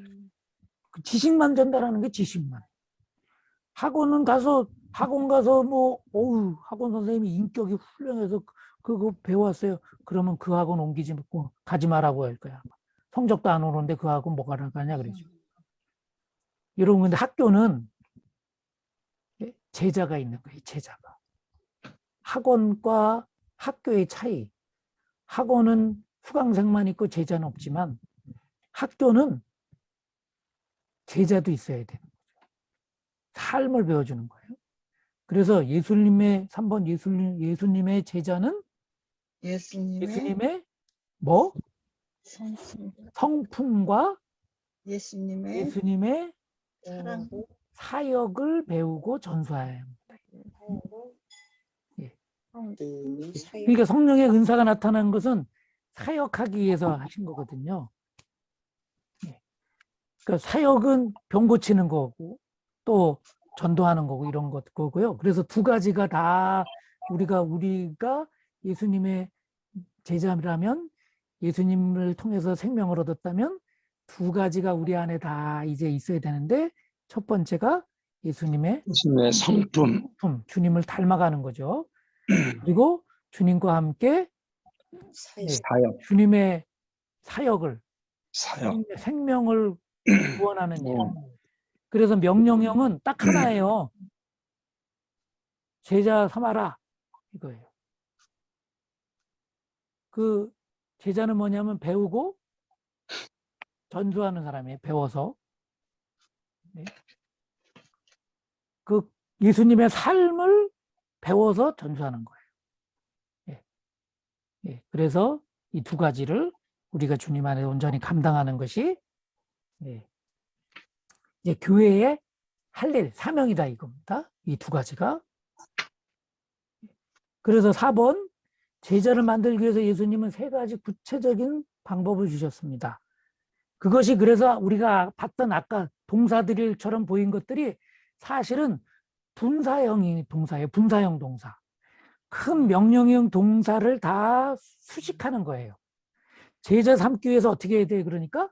지식만 전달하는 게 지식만. 학원 가서 학원 선생님이 인격이 훌륭해서 그거 배워왔어요. 그러면 그 학원 옮기지 말고 가지 말라고 할 거야. 성적도 안 오는데 그 학원 뭐 가냐 그러죠. 여러분 근데 학교는 제자가 있는 거예요. 제자가. 학원과 학교의 차이. 학원은 수강생만 있고 제자는 없지만 학교는 제자도 있어야 돼요. 삶을 배워주는 거예요. 그래서 예수님의 3번 예수님의 제자는 예수님의 뭐? 성품과 예수님의 사랑. 사역을 배우고 전수해야 합니다. 예. 사역. 그러니까 성령의 은사가 나타난 것은 사역하기 위해서 하신 거거든요. 예. 그러니까 사역은 병 고치는 거고 또 전도하는 거고 이런 거고요. 그래서 두 가지가 다 우리가 예수님의 제자라면 예수님을 통해서 생명을 얻었다면 두 가지가 우리 안에 다 이제 있어야 되는데 첫 번째가 예수님의 예수님의 성품, 주님을 닮아가는 거죠. 그리고 주님과 함께 사역. 사역, 주님의 사역을 사역. 생명을 구원하는 일. 그래서 명령형은 딱 하나예요. 제자 삼아라 이거예요. 그 제자는 뭐냐면 배우고 전수하는 사람이에요. 배워서. 네. 그 예수님의 삶을 배워서 전수하는 거예요. 예. 예. 그래서 이 두 가지를 우리가 주님 안에 온전히 감당하는 것이 예. 이제 교회의 할 일, 사명이다 이겁니다. 이 두 가지가. 그래서 4번 제자를 만들기 위해서 예수님은 세 가지 구체적인 방법을 주셨습니다. 그것이 그래서 우리가 봤던 아까 동사들처럼 보인 것들이 사실은 분사형이 동사예요. 분사형 동사. 큰 명령형 동사를 다 수식하는 거예요. 제자 삼기 위해서 어떻게 해야 돼? 그러니까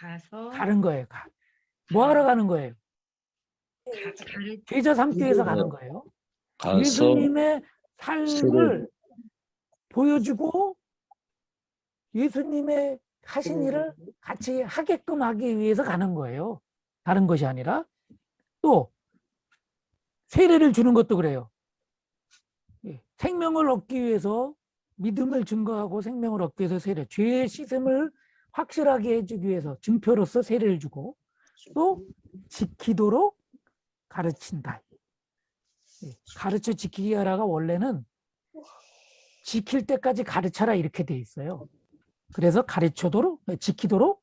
가서 가는 거예요. 뭐 하러 가는 거예요? 가르 제자 삼기 위해서 가는 거예요. 가서 예수님의 삶을 보여주고 예수님의 하신 일을 같이 하게끔 하기 위해서 가는 거예요. 다른 것이 아니라 또 세례를 주는 것도 그래요. 생명을 얻기 위해서 믿음을 증거하고 생명을 얻기 위해서 세례, 죄의 씻음을 확실하게 해주기 위해서 증표로서 세례를 주고 또 지키도록 가르친다. 가르쳐 지키기 하라가 원래는 지킬 때까지 가르쳐라 이렇게 돼 있어요. 그래서 지키도록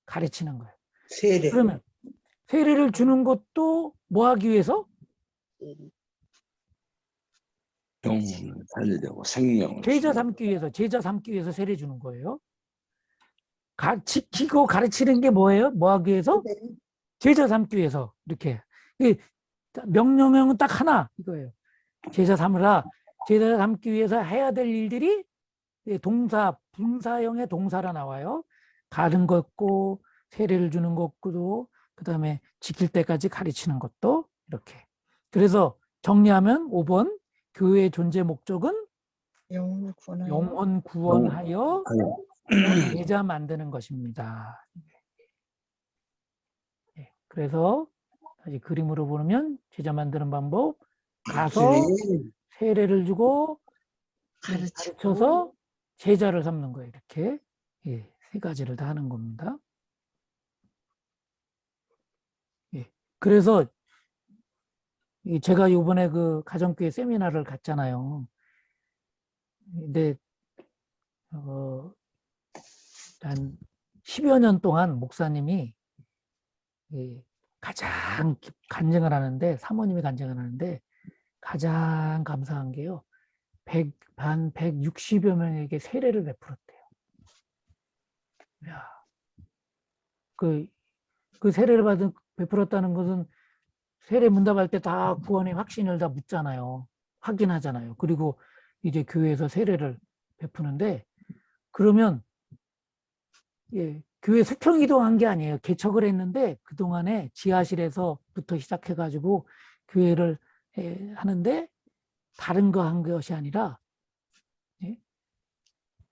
가르치는 거예요. 세례. 그러면 세례를 주는 것도 뭐 하기 위해서? 영혼을 살리려고 생명을 제자 주려고. 삼기 위해서 세례 주는 거예요. 지키고 가르치는 게 뭐예요? 뭐 하기 위해서? 제자 삼기 위해서 이렇게. 명령형은 딱 하나 이거예요. 제자 삼으라. 제자 삼기 위해서 해야 될 일들이 분사형의 동사라 나와요. 가는 것고 세례를 주는 것도 그다음에 지킬 때까지 가르치는 것도 이렇게. 그래서 정리하면 5번 교회의 존재 목적은 영혼 구원하여 제자 만드는 것입니다. 그래서 다시 그림으로 보면 제자 만드는 방법 가서 세례를 주고 가르쳐서 제자를 삼는 거예요. 이렇게 세 가지를 다 하는 겁니다. 그래서 제가 이번에 그 가정교회 세미나를 갔잖아요. 근데 한 10여 년 동안 목사님이 가장 간증을 하는데 사모님이 간증을 하는데 가장 감사한 게요. 160여 명에게 세례를 베풀었대요. 야, 그 세례를 베풀었다는 것은 세례 문답할 때 다 구원의 확신을 다 묻잖아요. 확인하잖아요. 그리고 이제 교회에서 세례를 베푸는데 그러면 교회 수평 이동한 게 아니에요. 개척을 했는데 그동안에 지하실에서부터 시작해가지고 교회를 하는데 다른 거 한 것이 아니라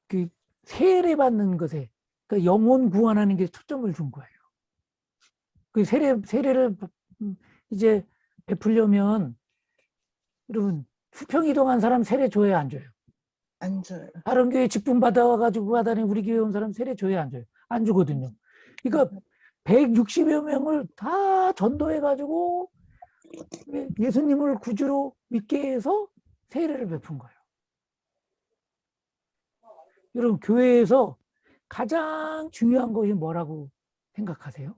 그 세례받는 것에 그 영혼 구원하는 게 초점을 준 거예요. 그 세례를 이제 베풀려면 여러분 수평 이동한 사람 세례 줘야 안 줘요? 안 줘요. 다른 교회 직분 받아가지고 하다니 우리 교회 온 사람 세례 줘야 안 줘요? 안 주거든요. 그러니까 160여 명을 다 전도해가지고 예수님을 구주로 믿게 해서 세례를 베푼 거예요. 여러분 교회에서 가장 중요한 것이 뭐라고 생각하세요?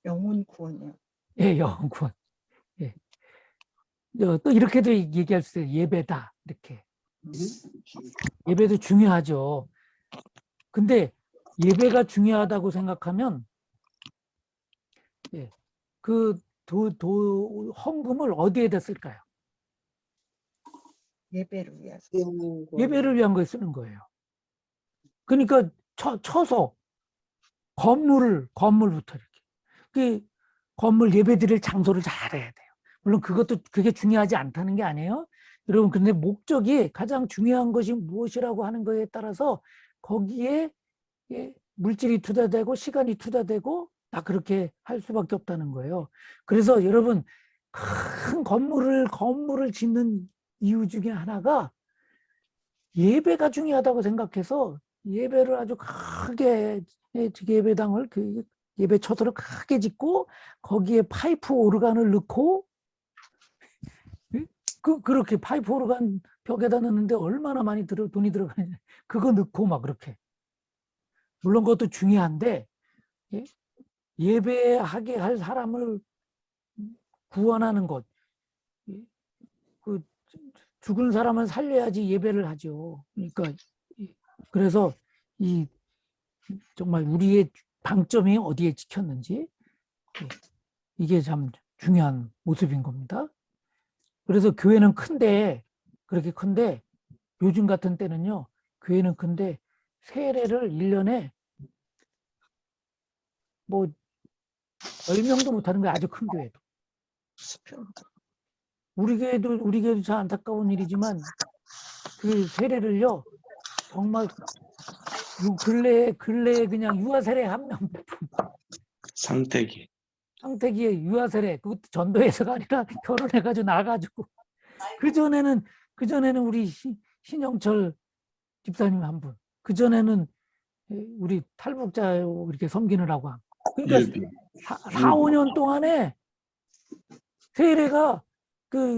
영혼 구원이요. 예, 영혼 구원. 예. 또 이렇게도 얘기할 수 있어요. 예배다. 이렇게. 예배도 중요하죠. 근데 예배가 중요하다고 생각하면 예, 그 헌금을 어디에다 쓸까요? 예배를 위해서. 예배를 위한 거에 쓰는 거예요. 그러니까 쳐서 건물부터 이렇게. 그 건물 예배 드릴 장소를 잘해야 돼요. 물론 그게 중요하지 않다는 게 아니에요. 여러분, 근데 목적이 가장 중요한 것이 무엇이라고 하는 거에 따라서 거기에 물질이 투자되고 시간이 투자되고 다 그렇게 할 수밖에 없다는 거예요. 그래서 여러분, 큰 건물을 짓는 이유 중에 하나가 예배가 중요하다고 생각해서 예배를 아주 크게 예배당을 예배 처소를 크게 짓고 거기에 파이프 오르간을 넣고 그렇게 파이프 오르간 벽에다 넣는데 얼마나 많이 돈이 들어가냐 그거 넣고 막 그렇게 물론 그것도 중요한데 예배하게 할 사람을 구원하는 것 그 죽은 사람을 살려야지 예배를 하죠. 그러니까 그래서 정말 우리의 방점이 어디에 찍혔는지 이게 참 중요한 모습인 겁니다. 그래서 교회는 그렇게 큰데 요즘 같은 때는요. 교회는 큰데 세례를 1년에 뭐 10명도 못하는 거예요. 아주 큰 교회도. 우리 교회도 참 안타까운 일이지만 그 세례를요. 정말 근래에 그냥 유아 세례 한 명 상태기에 유아 세례 그것도 전도해서가 아니라 결혼해가지고 나가지고 그 전에는 우리 신영철 집사님 한 분, 그 전에는 우리 탈북자 이렇게 섬기느라고 한. 그러니까 4-5년 동안에 세례가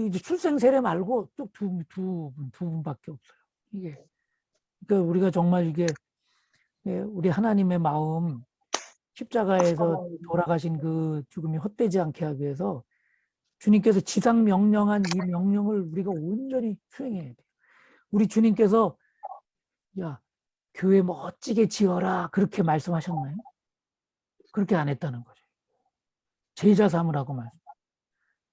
이제 출생 세례 말고 쭉 두 분밖에 없어요. 이게 그러니까 우리가 정말 이게 우리 하나님의 마음 십자가에서 돌아가신 그 죽음이 헛되지 않게 하기 위해서 주님께서 지상 명령한 이 명령을 우리가 온전히 수행해야 돼요. 우리 주님께서 야 교회 멋지게 지어라 그렇게 말씀하셨나요? 그렇게 안 했다는 거죠. 제자 삼으라고 말씀.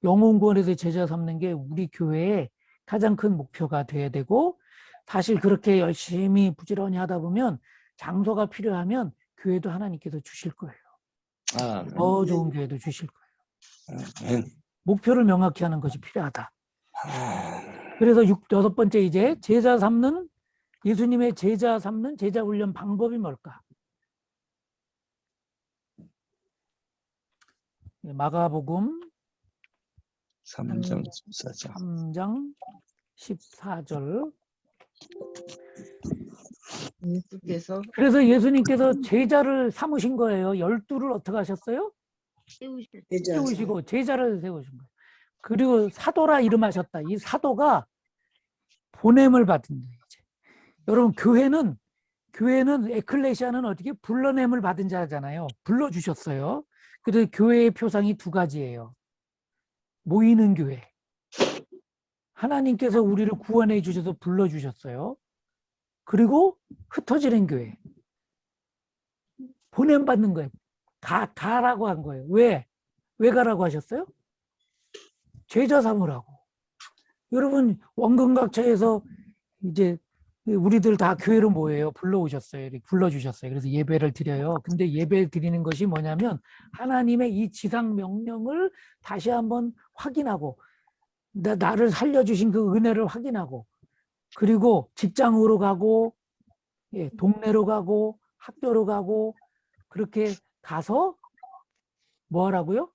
영혼 구원에서 제자 삼는 게 우리 교회의 가장 큰 목표가 돼야 되고 사실 그렇게 열심히 부지런히 하다 보면 장소가 필요하면 교회도 하나님께서 주실 거예요. 더 좋은 교회도 주실 거예요. 목표를 명확히 하는 것이 필요하다. 그래서 6번째 이제 예수님의 제자 삼는 제자 훈련 방법이 뭘까? 마가복음 3장 14절. 그래서 예수님께서 제자를 삼으신 거예요. 12를 어떻게 하셨어요? 세우시고 제자를 세우신 거예요. 그리고 사도라 이름하셨다. 이 사도가 보냄을 받은 거예요. 여러분 교회는 에클레시아는 어떻게 불러냄을 받은 자잖아요. 불러주셨어요. 그래서 교회의 표상이 두 가지예요. 모이는 교회. 하나님께서 우리를 구원해 주셔서 불러주셨어요. 그리고 흩어지는 교회. 보냄받는 거예요. 가라고 한 거예요. 왜 가라고 하셨어요? 제자 삼으라고. 여러분 원근각차에서 이제 우리들 다 교회로 모여요. 불러주셨어요. 그래서 예배를 드려요. 근데 예배 드리는 것이 뭐냐면 하나님의 이 지상 명령을 다시 한번 확인하고 나를 살려주신 그 은혜를 확인하고, 그리고 직장으로 가고, 예, 동네로 가고, 학교로 가고, 그렇게 가서 뭐 하라고요?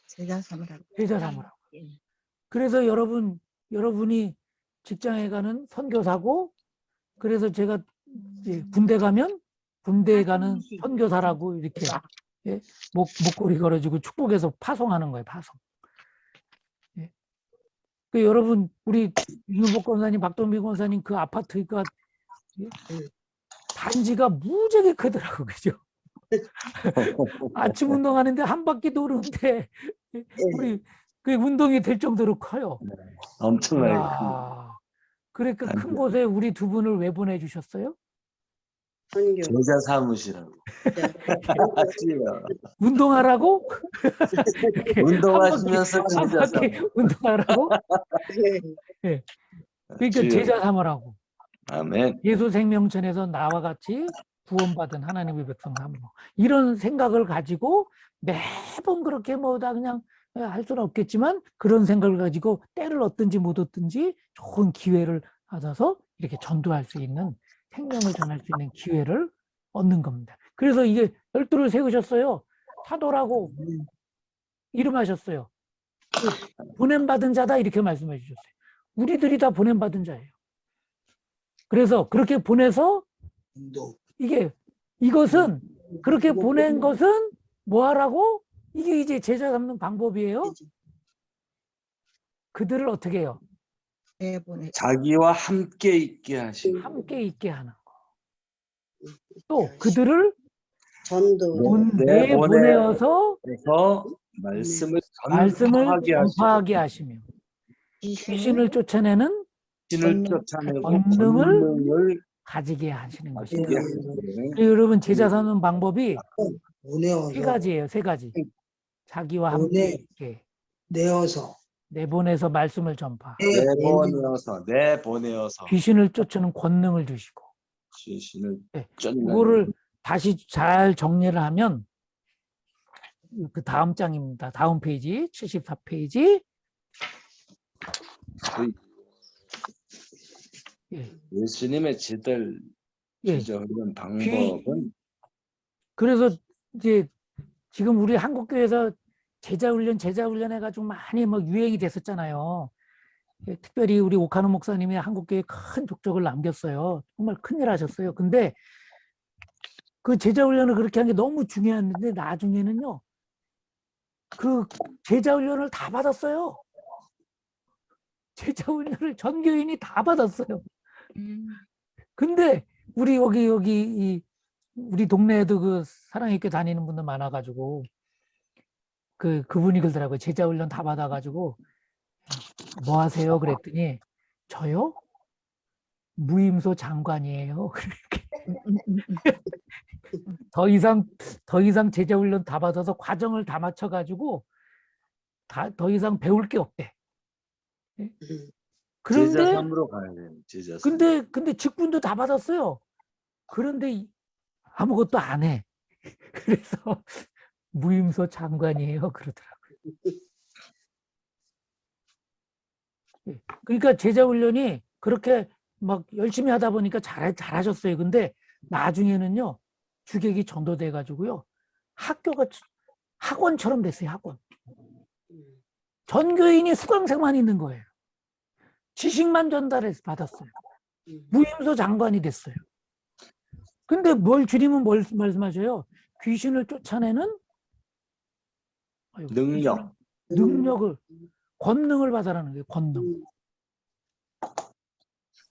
제자 삼으라고. 제자 삼으라고. 예. 그래서 여러분이 직장에 가는 선교사고, 그래서 제가 이제 군대 가면 군대에 가는 선교사라고 이렇게, 예, 목걸이 걸어주고 축복해서 파송하는 거예요, 파송. 예. 그 여러분, 우리 윤호복 권사님, 박동빈 권사님 그 아파트가, 예, 단지가 무지하게 크더라고, 그죠? 아침 운동하는데 한 바퀴 도는데 우리 그 운동이 될 정도로 커요. 엄청나게 야, 그러니까 큰 단지. 곳에 우리 두 분을 왜 보내주셨어요? 선교. 제자 사무실하고. 운동하라고? 이렇게 운동하시면서 한 제자 바퀴 사무. 운동하라고? 예. 그러니까 주여. 제자 삼으라고. 아멘. 예수 생명천에서 나와 같이 구원받은 하나님의 백성 삼으로. 이런 생각을 가지고 매번 그렇게 뭐 다 그냥 할 수는 없겠지만 그런 생각을 가지고 때를 얻든지 못 얻든지 좋은 기회를 받아서 이렇게 전도할 수 있는, 생명을 전할 수 있는 기회를 얻는 겁니다. 그래서 이게 12를 세우셨어요. 사도라고 이름하셨어요. 보냄받은 자다 이렇게 말씀해 주셨어요. 우리들이 다 보냄받은 자예요. 그래서 그렇게 보내서 이것은 그렇게 보낸 것은 뭐 하라고? 이게 이제 제자 삼는 방법이에요. 그들을 어떻게 해요? 내보내. 자기와 함께 있게 하시고 함께 있게 하는 거. 또 그들을 전도. 내보내어서 말씀을 전파하게 하시며 귀신을 쫓아내는 귀신을 쫓아내고 권능을 권능을 가지게 하시는 가지게 것입니다. 하시고 그리고 여러분 제자 삼는 방법이 보내어서. 세 가지예요. 세 가지. 자기와 함께 있게, 내어서. 내보내서 말씀을 전파, 내보내어서 귀신을 쫓는 권능을 주시고. 귀신을 네, 쫓는 그거를 다시 잘 정리를 하면 그 다음 장입니다. 다음 페이지 74페이지. 예, 예수님의 제자를 예. 지적하는 방법은 그래서 이제 지금 우리 한국교회에서 제자훈련 해가지고 많이 뭐 유행이 됐었잖아요. 예, 특별히 우리 오카노 목사님이 한국교회에 큰 족적을 남겼어요. 정말 큰일 하셨어요. 근데 그 제자훈련을 그렇게 한 게 너무 중요했는데 나중에는요, 그 제자훈련을 다 받았어요. 제자훈련을 전 교인이 다 받았어요. 근데 우리 여기 우리 동네에도 그 사랑의 교회 다니는 분들 많아가지고 그분이 그러더라고요. 제자훈련 다 받아가지고 뭐 하세요? 그랬더니 저요? 무임소 장관이에요. 더 이상 제자훈련 다 받아서 과정을 다 맞춰가지고 더 이상 배울 게 없대. 그런데 제자 삼으로 가야 돼요. 제자 삼. 근데 직분도 다 받았어요. 그런데 아무것도 안 해. 그래서 무임소 장관이에요. 그러더라고요. 그러니까 제자훈련이 그렇게 막 열심히 하다 보니까 잘하셨어요. 근데 나중에는요, 주객이 전도돼 가지고요, 학교가 학원처럼 됐어요. 학원. 전교인이 수강생만 있는 거예요. 지식만 전달해서 받았어요. 무임소 장관이 됐어요. 근데 주님은 뭘 말씀하셔요? 귀신을 쫓아내는 능력을, 권능을 받아라는 거예요. 권능.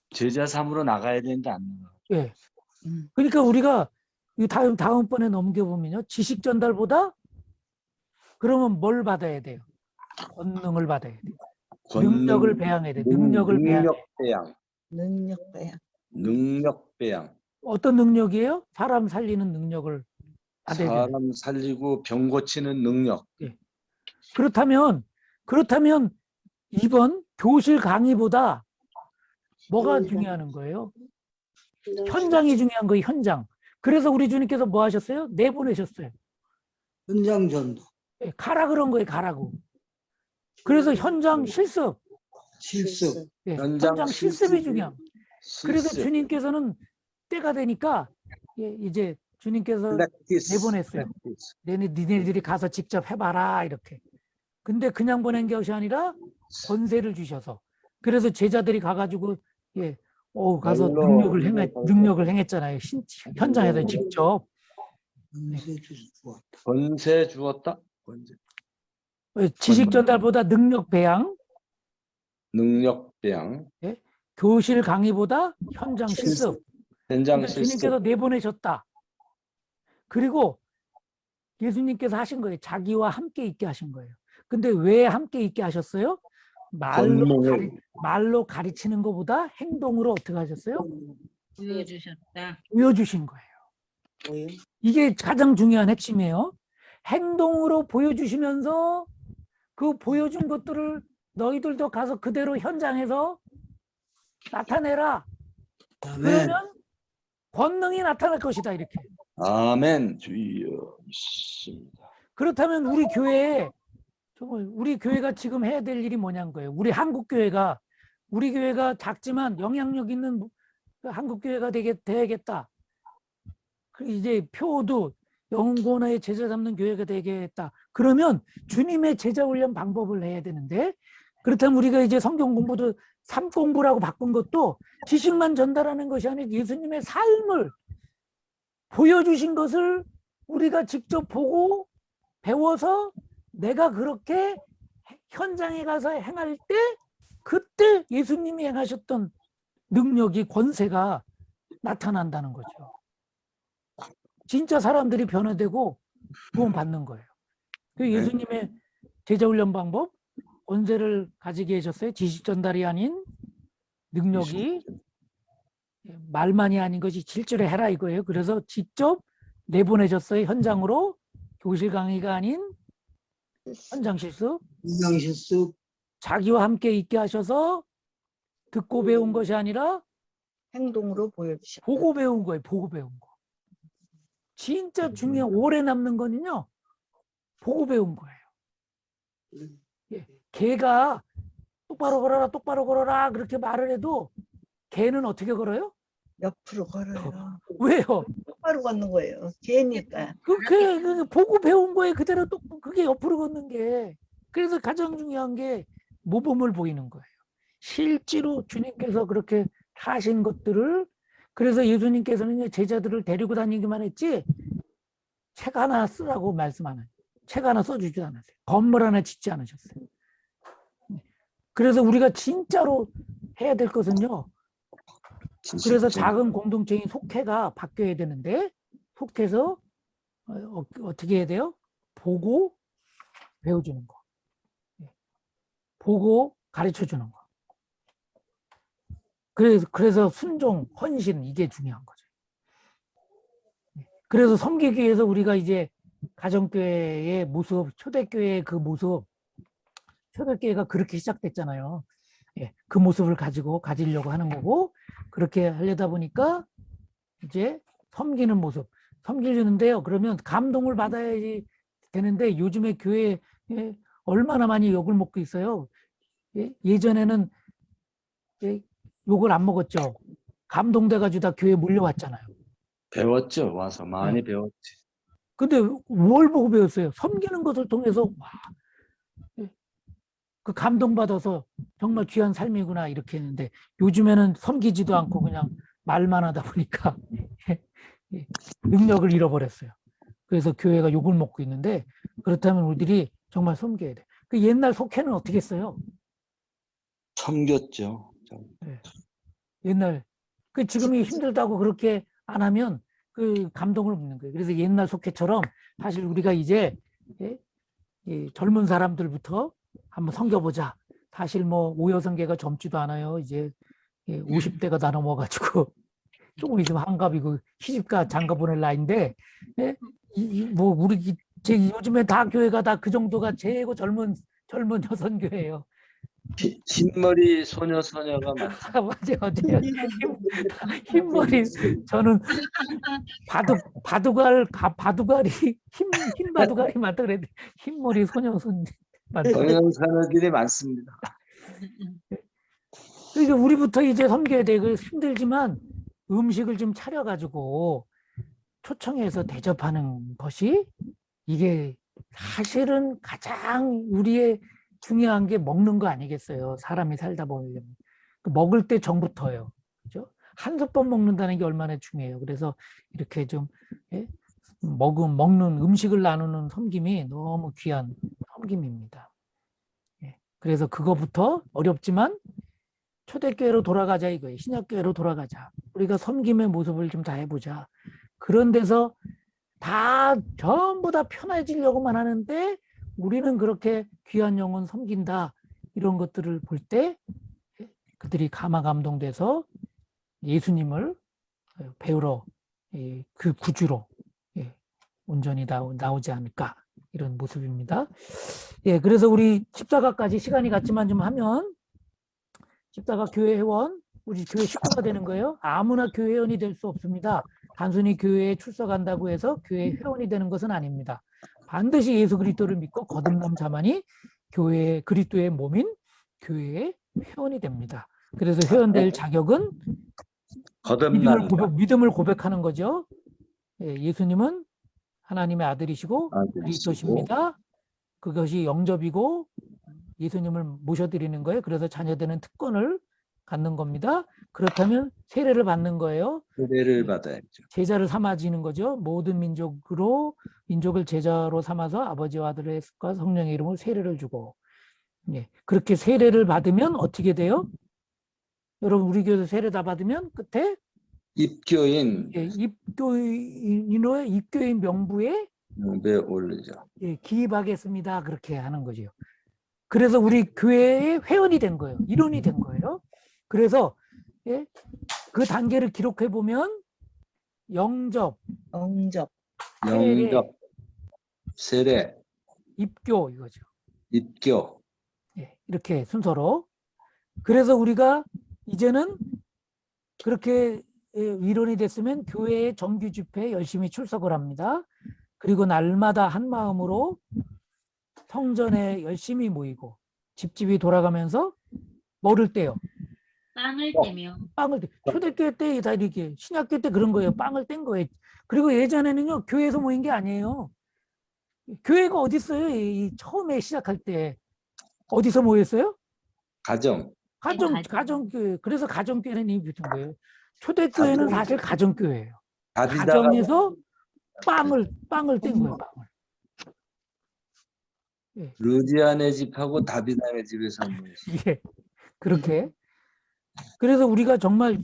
제자 삼으로 나가야 되는데 안 나가. 예. 그러니까 우리가 이 다음번에 넘겨보면요, 지식 전달보다 그러면 뭘 받아야 돼요? 권능을 받아야 돼요. 능력을 배양해야 돼요. 능력을 배양. 능력 배양. 어떤 능력이에요? 사람 살리는 능력을 받아야 돼요. 사람 살리고 병 고치는 능력. 예. 그렇다면 이번 교실 강의보다 뭐가 중요한 거예요? 현장이 중요한 거예요. 현장. 그래서 우리 주님께서 뭐 하셨어요? 내보내셨어요. 현장 전도. 예, 가라 그런 거예요. 가라고. 그래서 현장 실습, 실습. 예, 현장 현장 실습이 실습이 중요한. 그래서 실습, 주님께서는 때가 되니까 이제 주님께서 practice, 내보냈어요. practice. 니네들이 가서 직접 해봐라 이렇게. 근데 그냥 보낸 것이 아니라 권세를 주셔서. 그래서 제자들이 가가지고 가서 말로 능력을 행했잖아요. 현장에서 직접. 권세 주었다. 권세 주었다. 권세. 지식 전달보다 능력 배양, 능력 배양, 교실 강의보다 현장 실습. 현장 근데 실습. 주님께서 내보내셨다. 그리고 예수님께서 하신 거예요. 자기와 함께 있게 하신 거예요. 근데 왜 함께 있게 하셨어요? 말로 가르치는 것보다 행동으로 어떻게 하셨어요? 보여주셨다. 보여주신 거예요. 뭐요? 이게 가장 중요한 핵심이에요. 행동으로 보여주시면서 그 보여준 것들을 너희들도 가서 그대로 현장에서 나타내라. 아멘. 그러면 권능이 나타날 것이다. 이렇게. 아멘. 주여 있습니다. 그렇다면 우리 교회에 정말 우리 교회가 지금 해야 될 일이 뭐냐는 거예요. 우리 교회가 작지만 영향력 있는 한국 교회가 되겠다. 이제 표도 영혼의 제자 잡는 교회가 되겠다. 그러면 주님의 제자 훈련 방법을 해야 되는데, 그렇다면 우리가 이제 성경 공부도 삶 공부라고 바꾼 것도 지식만 전달하는 것이 아니라 예수님의 삶을 보여주신 것을 우리가 직접 보고 배워서 내가 그렇게 현장에 가서 행할 때 그때 예수님이 행하셨던 능력이 권세가 나타난다는 거죠. 진짜 사람들이 변화되고 구원 받는 거예요. 그 예수님의 제자 훈련 방법, 권세를 가지게 해줬어요. 지식 전달이 아닌 능력이, 말만이 아닌 것이 실제로 해라 이거예요. 그래서 직접 내보내셨어요. 현장으로. 교실 강의가 아닌 현장 실습. 현장 실습. 자기와 함께 있게 하셔서 듣고 배운 것이 아니라 행동으로 보여주셨다. 보고 배운 거예요. 보고 배운 거. 진짜 중요한 오래 남는 거는요. 보고 배운 거예요. 개가 똑바로 걸어라 똑바로 걸어라 그렇게 말을 해도 개는 어떻게 걸어요? 옆으로 걸어요. 왜요? 똑바로 걷는 거예요. 개니까. 그 보고 배운 거에 그대로 또 그게 옆으로 걷는 게. 그래서 가장 중요한 게 모범을 보이는 거예요. 실제로 주님께서 그렇게 하신 것들을. 그래서 예수님께서는 제자들을 데리고 다니기만 했지 책 하나 쓰라고 말씀 안 해요. 책 하나 써주지 않았어요. 건물 하나 짓지 않으셨어요. 그래서 우리가 진짜로 해야 될 것은요. 그래서 작은 공동체인 속회가 바뀌어야 되는데, 속해서 어떻게 해야 돼요? 보고 배워주는 거. 보고 가르쳐주는 거. 그래서 순종, 헌신, 이게 중요한 거죠. 그래서 섬기기 위해서 우리가 이제 가정교회의 모습, 초대교회의 그 모습, 초대교회가 그렇게 시작됐잖아요. 그 모습을 가지려고 하는 거고, 그렇게 하려다 보니까 이제 섬기는 모습, 섬기려는데요. 그러면 감동을 받아야지 되는데 요즘에 교회에 얼마나 많이 욕을 먹고 있어요. 예전에는 욕을 안 먹었죠. 감동돼가지고 다 교회에 몰려왔잖아요. 배웠죠. 와서 많이 배웠지. 근데 뭘 보고 배웠어요? 섬기는 것을 통해서 그 감동받아서 정말 귀한 삶이구나 이렇게 했는데, 요즘에는 섬기지도 않고 그냥 말만 하다 보니까 능력을 잃어버렸어요. 그래서 교회가 욕을 먹고 있는데, 그렇다면 우리들이 정말 섬겨야 돼. 그 옛날 속회는 어떻게 했어요? 섬겼죠. 옛날 지금이 힘들다고 그렇게 안 하면 그 감동을 없는 거예요. 그래서 옛날 속회처럼 사실 우리가 이제 젊은 사람들부터 한번 섬겨보자. 사실 뭐 오여성계가 젊지도 않아요. 이제 50대가 다 넘어가지고 조금 있으면 한갑이고 시집가 장가 보낼 나이인데, 뭐 우리 요즘에 다 교회가 다 그 정도가 최고 젊은 여성교회예요. 흰머리 소녀가 많다. 맞아요. 흰머리, 저는 바둑알이 흰 바둑알이 많다 그랬는데 흰머리 소녀. 성형산업들이 많습니다. 그러니까 우리부터 이제 섬겨야 돼. 그 힘들지만 음식을 좀 차려가지고 초청해서 대접하는 것이 이게 사실은 가장 우리의 중요한 게 먹는 거 아니겠어요? 사람이 살다 보면. 먹을 때 정부터요. 그죠? 한솥밥 먹는다는 게 얼마나 중요해요. 그래서 이렇게 좀, 예? 먹는 음식을 나누는 섬김이 너무 귀한 섬김입니다. 예. 그래서 그거부터 어렵지만 초대교회로 돌아가자 이거예요. 신약교회로 돌아가자. 우리가 섬김의 모습을 좀 다 해보자. 그런 데서 다 전부 다 편해지려고만 하는데 우리는 그렇게 귀한 영혼 섬긴다. 이런 것들을 볼 때 그들이 감화감동돼서 예수님을 배우러 그 구주로 온전히 나오지 않을까 이런 모습입니다. 예, 그래서 우리 십자가까지 시간이 갔지만 좀 하면 십자가 교회 회원, 우리 교회 식구가 되는 거예요. 아무나 교회 회원이 될 수 없습니다. 단순히 교회에 출석한다고 해서 교회 회원이 되는 것은 아닙니다. 반드시 예수 그리스도를 믿고 거듭난 자만이 교회 그리스도의 몸인 교회의 회원이 됩니다. 그래서 회원될 자격은 거듭난 믿음을 고백하는 거죠. 예, 예수님은 하나님의 아들이시고 아들이시고. 그리스도십니다. 그것이 영접이고 예수님을 모셔드리는 거예요. 그래서 자녀되는 특권을 갖는 겁니다. 그렇다면 세례를 받는 거예요. 세례를 받아야죠. 제자를 삼아지는 거죠. 모든 민족을 제자로 삼아서 아버지와 아들의 과 성령의 이름으로 세례를 주고, 예, 그렇게 세례를 받으면 어떻게 돼요? 여러분 우리 교회에서 세례 다 받으면 끝에 입교인 예, 입교인 명부에 배 올리죠. 예, 기입하겠습니다. 그렇게 하는 거죠. 그래서 우리 교회의 회원이 된 거예요. 일원이 된 거예요. 그래서 예, 그 단계를 기록해 보면 영접, 영접. 영접, 세례, 입교 이거죠. 입교. 예, 이렇게 순서로. 그래서 우리가 이제는 그렇게 일원이 됐으면 교회의 정규 집회에 열심히 출석을 합니다. 그리고 날마다 한 마음으로 성전에 열심히 모이고 집집이 돌아가면서 뭐를 떼요? 빵을 떼며 빵을 떼. 초대교회 때 다 이렇게 신약교 때 그런 거예요. 빵을 뗀 거예요. 그리고 예전에는요 교회에서 모인 게 아니에요. 교회가 어디 있어요? 이 처음에 시작할 때 어디서 모였어요? 가정. 가정교회. 그래서 가정교회는 이미 붙은 거예요. 초대교회는 사실 가정교회예요. 다비다가 가정에서 빵을 뗀 거예요. 빵을. 루디안의 집하고 다비다의 집에서 모였어요. 예, 그렇게. 그래서 우리가 정말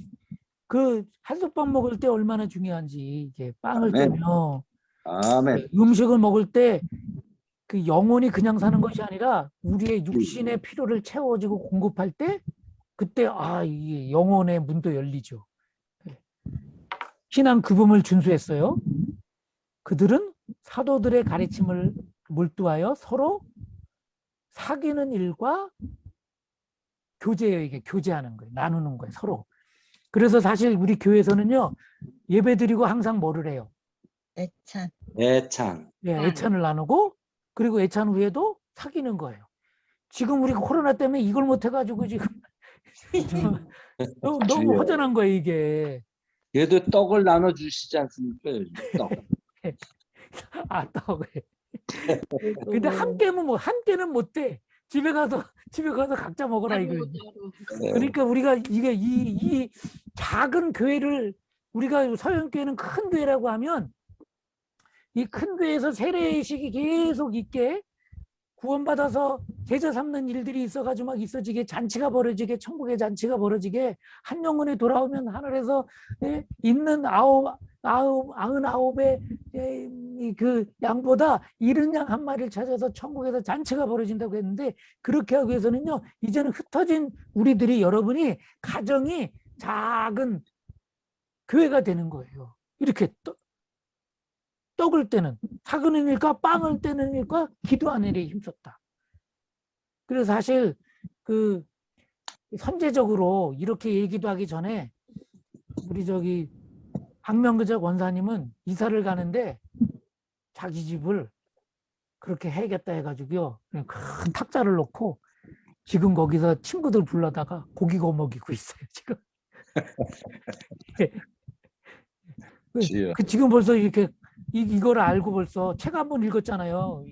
그 한솥밥 먹을 때 얼마나 중요한지 이게 빵을 아멘. 떼며 아멘. 음식을 먹을 때 그 영혼이 그냥 사는 것이 아니라 우리의 육신의 필요를 채워주고 공급할 때 그때 이게 영혼의 문도 열리죠. 신앙 규범을 준수했어요. 그들은 사도들의 가르침을 몰두하여 서로 사귀는 일과 교제예요. 이게 교제하는 거예요. 나누는 거예요. 서로. 그래서 사실 우리 교회에서는요. 예배 드리고 항상 뭐를 해요? 애찬. 애찬. 예, 애찬을 나누고 그리고 애찬 후에도 사귀는 거예요. 지금 우리가 코로나 때문에 이걸 못 해가지고 지금 너무 허전한 거예요. 이게. 그래도 떡을 나눠 주시지 않습니까? 요즘 떡. 떡을. 근데 함께는 못 돼. 집에 가서 각자 먹어라 이거. 네. 그러니까 우리가 이게 이 작은 교회를 우리가 서영교회는 큰 교회라고 하면 이 큰 교회에서 세례식이 계속 있게 구원받아서 제자 삼는 일들이 있어가지고 막 있어지게 잔치가 벌어지게 천국의 잔치가 벌어지게 한 영혼이 돌아오면 하늘에서 있는 99의 그 양보다 잃은 양 한 마리를 찾아서 천국에서 잔치가 벌어진다고 했는데 그렇게 하기 위해서는요 이제는 흩어진 우리들이 여러분이 가정이 작은 교회가 되는 거예요. 이렇게 떡을 떼는 사그는 일과 빵을 떼는 일과 기도하는 일에 힘썼다. 그래서 사실 그 선제적으로 이렇게 얘기도 하기 전에 우리 박명근자 권사님은 이사를 가는데 자기 집을 그렇게 해야겠다 해가지고요. 그냥 큰 탁자를 놓고 지금 거기서 친구들 불러다가 고기 구워 먹이고 있어요, 지금. 주여. 지금 벌써 이렇게 이거를 알고 벌써 책 한 번 읽었잖아요.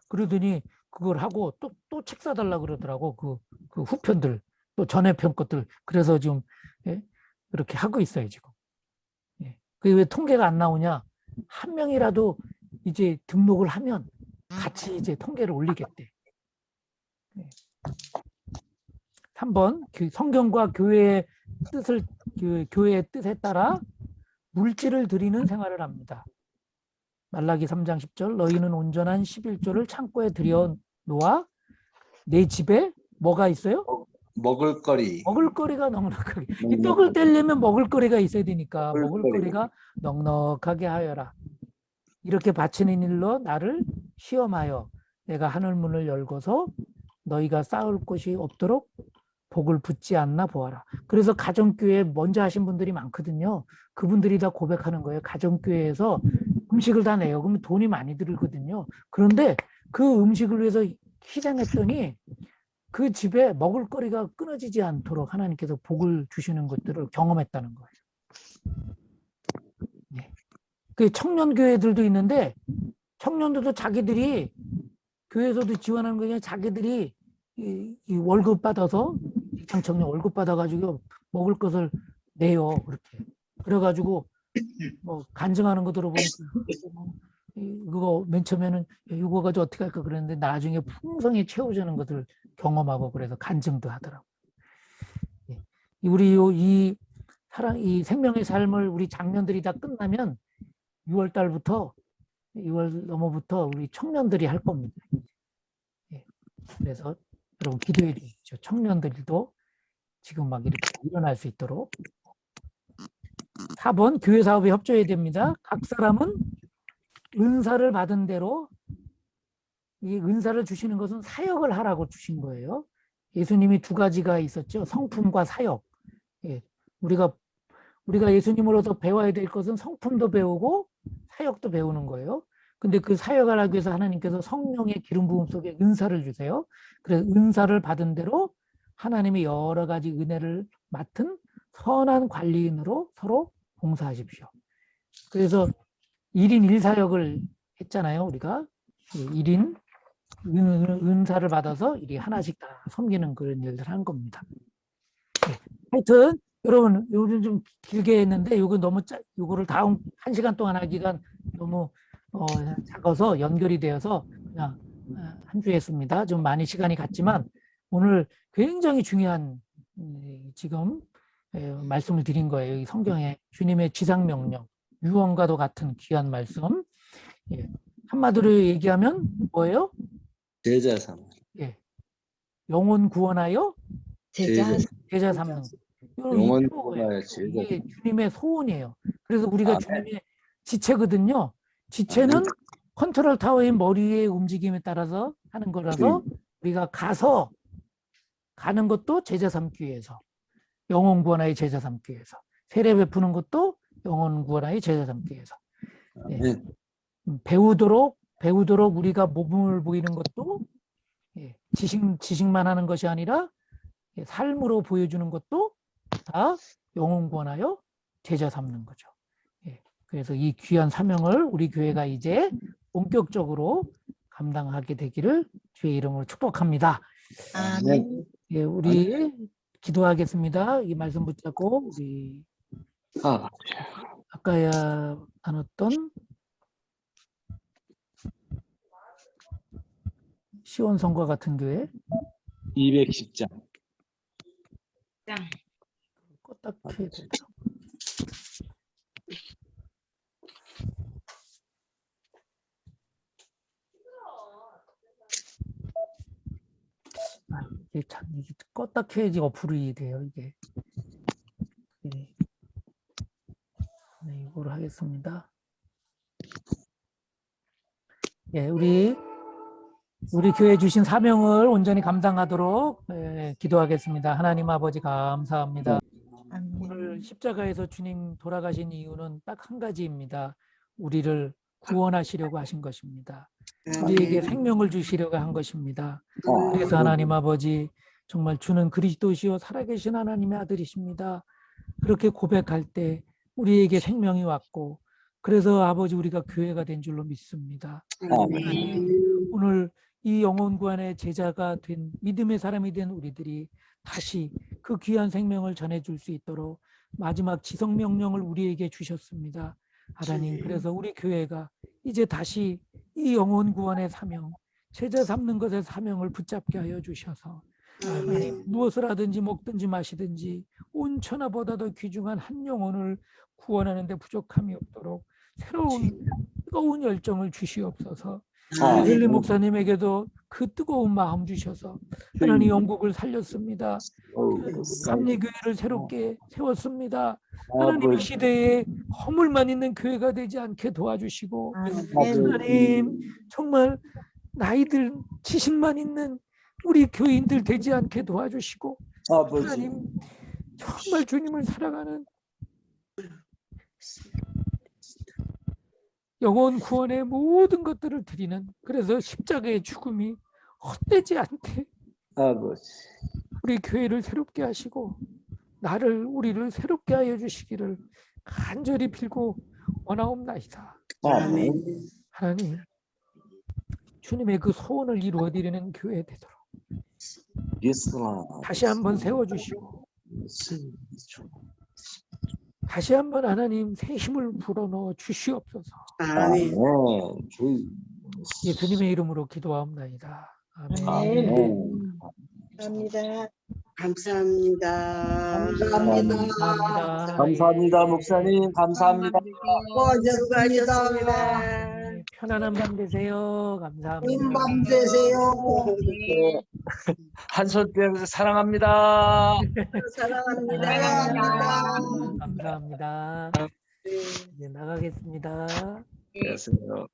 그러더니 그걸 하고 또 책 사달라 그러더라고. 그 후편들, 또 전해편 것들. 그래서 지금 그렇게 하고 있어요, 지금. 그게 왜 통계가 안 나오냐? 한 명이라도 이제 등록을 하면 같이 이제 통계를 올리겠대. 3번, 성경과 교회의 뜻에 따라 물질을 드리는 생활을 합니다. 말라기 3장 10절, 너희는 온전한 11조를 창고에 들여 놓아 내 집에 뭐가 있어요? 먹을거리. 먹을거리가 넉넉하게. 이 떡을 떼려면 먹을거리가 있어야 되니까 먹을거리가 넉넉하게 하여라. 이렇게 바치는 일로 나를 시험하여 내가 하늘 문을 열고서 너희가 쌓을 곳이 없도록 복을 붓지 않나 보아라. 그래서 가정교회 먼저 하신 분들이 많거든요. 그분들이 다 고백하는 거예요. 가정교회에서 음식을 다 내요. 그러면 돈이 많이 들거든요. 그런데 그 음식을 위해서 희생했더니 그 집에 먹을거리가 끊어지지 않도록 하나님께서 복을 주시는 것들을 경험했다는 거예요. 네. 그 청년교회들도 있는데 청년들도 자기들이 교회에서도 지원하는 거 그냥 자기들이 이 월급 받아서 직장 청년 월급 받아가지고 먹을 것을 내요. 그렇게. 그래가지고 뭐 간증하는 거 들어보니까 그거 맨 처음에는 이거 가지고 어떻게 할까 그랬는데 나중에 풍성히 채워주는 것을 경험하고 그래서 간증도 하더라고. 우리 이 생명의 삶을 우리 장년들이 다 끝나면 6월 달부터 6월 넘어부터 우리 청년들이 할 겁니다. 그래서 여러분 기도해 주십시오. 청년들도 지금 막 이렇게 일어날 수 있도록. 4번 교회 사업에 협조해야 됩니다. 각 사람은 은사를 받은 대로 이 은사를 주시는 것은 사역을 하라고 주신 거예요. 예수님이 두 가지가 있었죠. 성품과 사역. 우리가 예수님으로서 배워야 될 것은 성품도 배우고 사역도 배우는 거예요. 근데 그 사역을 하기 위해서 하나님께서 성령의 기름 부음 속에 은사를 주세요. 그래서 은사를 받은 대로 하나님의 여러 가지 은혜를 맡은 선한 관리인으로 서로 봉사하십시오. 그래서 1인 1사역을 했잖아요. 우리가 1인 은사를 받아서 이리 하나씩 다 섬기는 그런 일들 한 겁니다. 하여튼 여러분 요즘 좀 길게 했는데 요거를 다음 1시간 동안 하기가 너무 작아서 연결이 되어서 그냥 한 주 했습니다. 좀 많이 시간이 갔지만 오늘 굉장히 중요한 지금 말씀을 드린 거예요. 이 성경의 주님의 지상명령, 유언과도 같은 귀한 말씀. 한마디로 얘기하면 뭐예요? 제자 삼. 영혼 구원하여 제자 삼는. 영혼 구원하여 제자. 이게 주님의 소원이에요. 그래서 우리가 주님의 지체거든요. 지체는 컨트롤 타워의 머리의 움직임에 따라서 하는 거라서 우리가 가는 것도 제자 삼기 위해서, 영혼 구원하여 제자 삼기 위해서, 세례 베푸는 것도 영혼 구원하여 제자 삼기 위해서. 배우도록 우리가 몸을 보이는 것도 지식만 하는 것이 아니라 삶으로 보여주는 것도 다 영혼 구원하여 제자 삼는 거죠. 그래서 이 귀한 사명을 우리 교회가 이제 본격적으로 감당하게 되기를 주의 이름으로 축복합니다. 아멘. 우리 기도하겠습니다. 이 말씀 붙잡고 우리 아까 나눴던 시온성과 같은 교회 210장. 짱. 껐다 켜야 되더라고. 이게 참 이게 껐다 켜야지 어플이 돼요 이게. 네, 이거를 하겠습니다. 우리 교회 주신 사명을 온전히 감당하도록 기도하겠습니다. 하나님 아버지 감사합니다. 오늘 십자가에서 주님 돌아가신 이유는 딱 한 가지입니다. 우리를 구원하시려고 하신 것입니다. 우리에게 생명을 주시려고 한 것입니다. 그래서 하나님 아버지 정말 주는 그리스도시요 살아계신 하나님의 아들이십니다. 그렇게 고백할 때 우리에게 생명이 왔고 그래서 아버지 우리가 교회가 된 줄로 믿습니다. 하나님, 오늘 이 영혼 구원의 제자가 된 믿음의 사람이 된 우리들이 다시 그 귀한 생명을 전해줄 수 있도록 마지막 지성 명령을 우리에게 주셨습니다. 하나님, 그래서 우리 교회가 이제 다시 이 영혼 구원의 사명, 제자 삼는 것의 사명을 붙잡게 하여 주셔서 하나님, 무엇을 하든지 먹든지 마시든지 온 천하보다도 귀중한 한 영혼을 구원하는 데 부족함이 없도록 새로운 뜨거운 열정을 주시옵소서. 헬리 목사님에게도 그 뜨거운 마음 주셔서 하나님 영국을 살렸습니다. 감리교회를 새롭게 세웠습니다. 하나님 이 시대에 허물만 있는 교회가 되지 않게 도와주시고 하나님 정말 나이들 지식만 있는 우리 교인들 되지 않게 도와주시고 하나님 정말 주님을 사랑하는 영혼 구원의 모든 것들을 드리는 그래서 십자가의 죽음이 헛되지 않게 아버지. 우리 교회를 새롭게 하시고 우리를 새롭게 하여 주시기를 간절히 빌고 원하옵나이다. 하나님 주님의 그 소원을 이루어 드리는 교회 되도록 다시 한번 세워주시고 다시 한번 하나님 새 힘을 불어넣어 주시옵소서. 예수님의 이름으로 기도하옵나이다. 아멘. 감사합니다. 감사합니다. 감사합니다. 감사합니다, 목사님. 감사합니다. 수고하셨습니다. 네, 편안한 밤 되세요. 감사합니다. 좋은 밤 되세요. 한손 떼면서 사랑합니다. 사랑합니다. 감사합니다. 이제 나가겠습니다. 안녕하세요.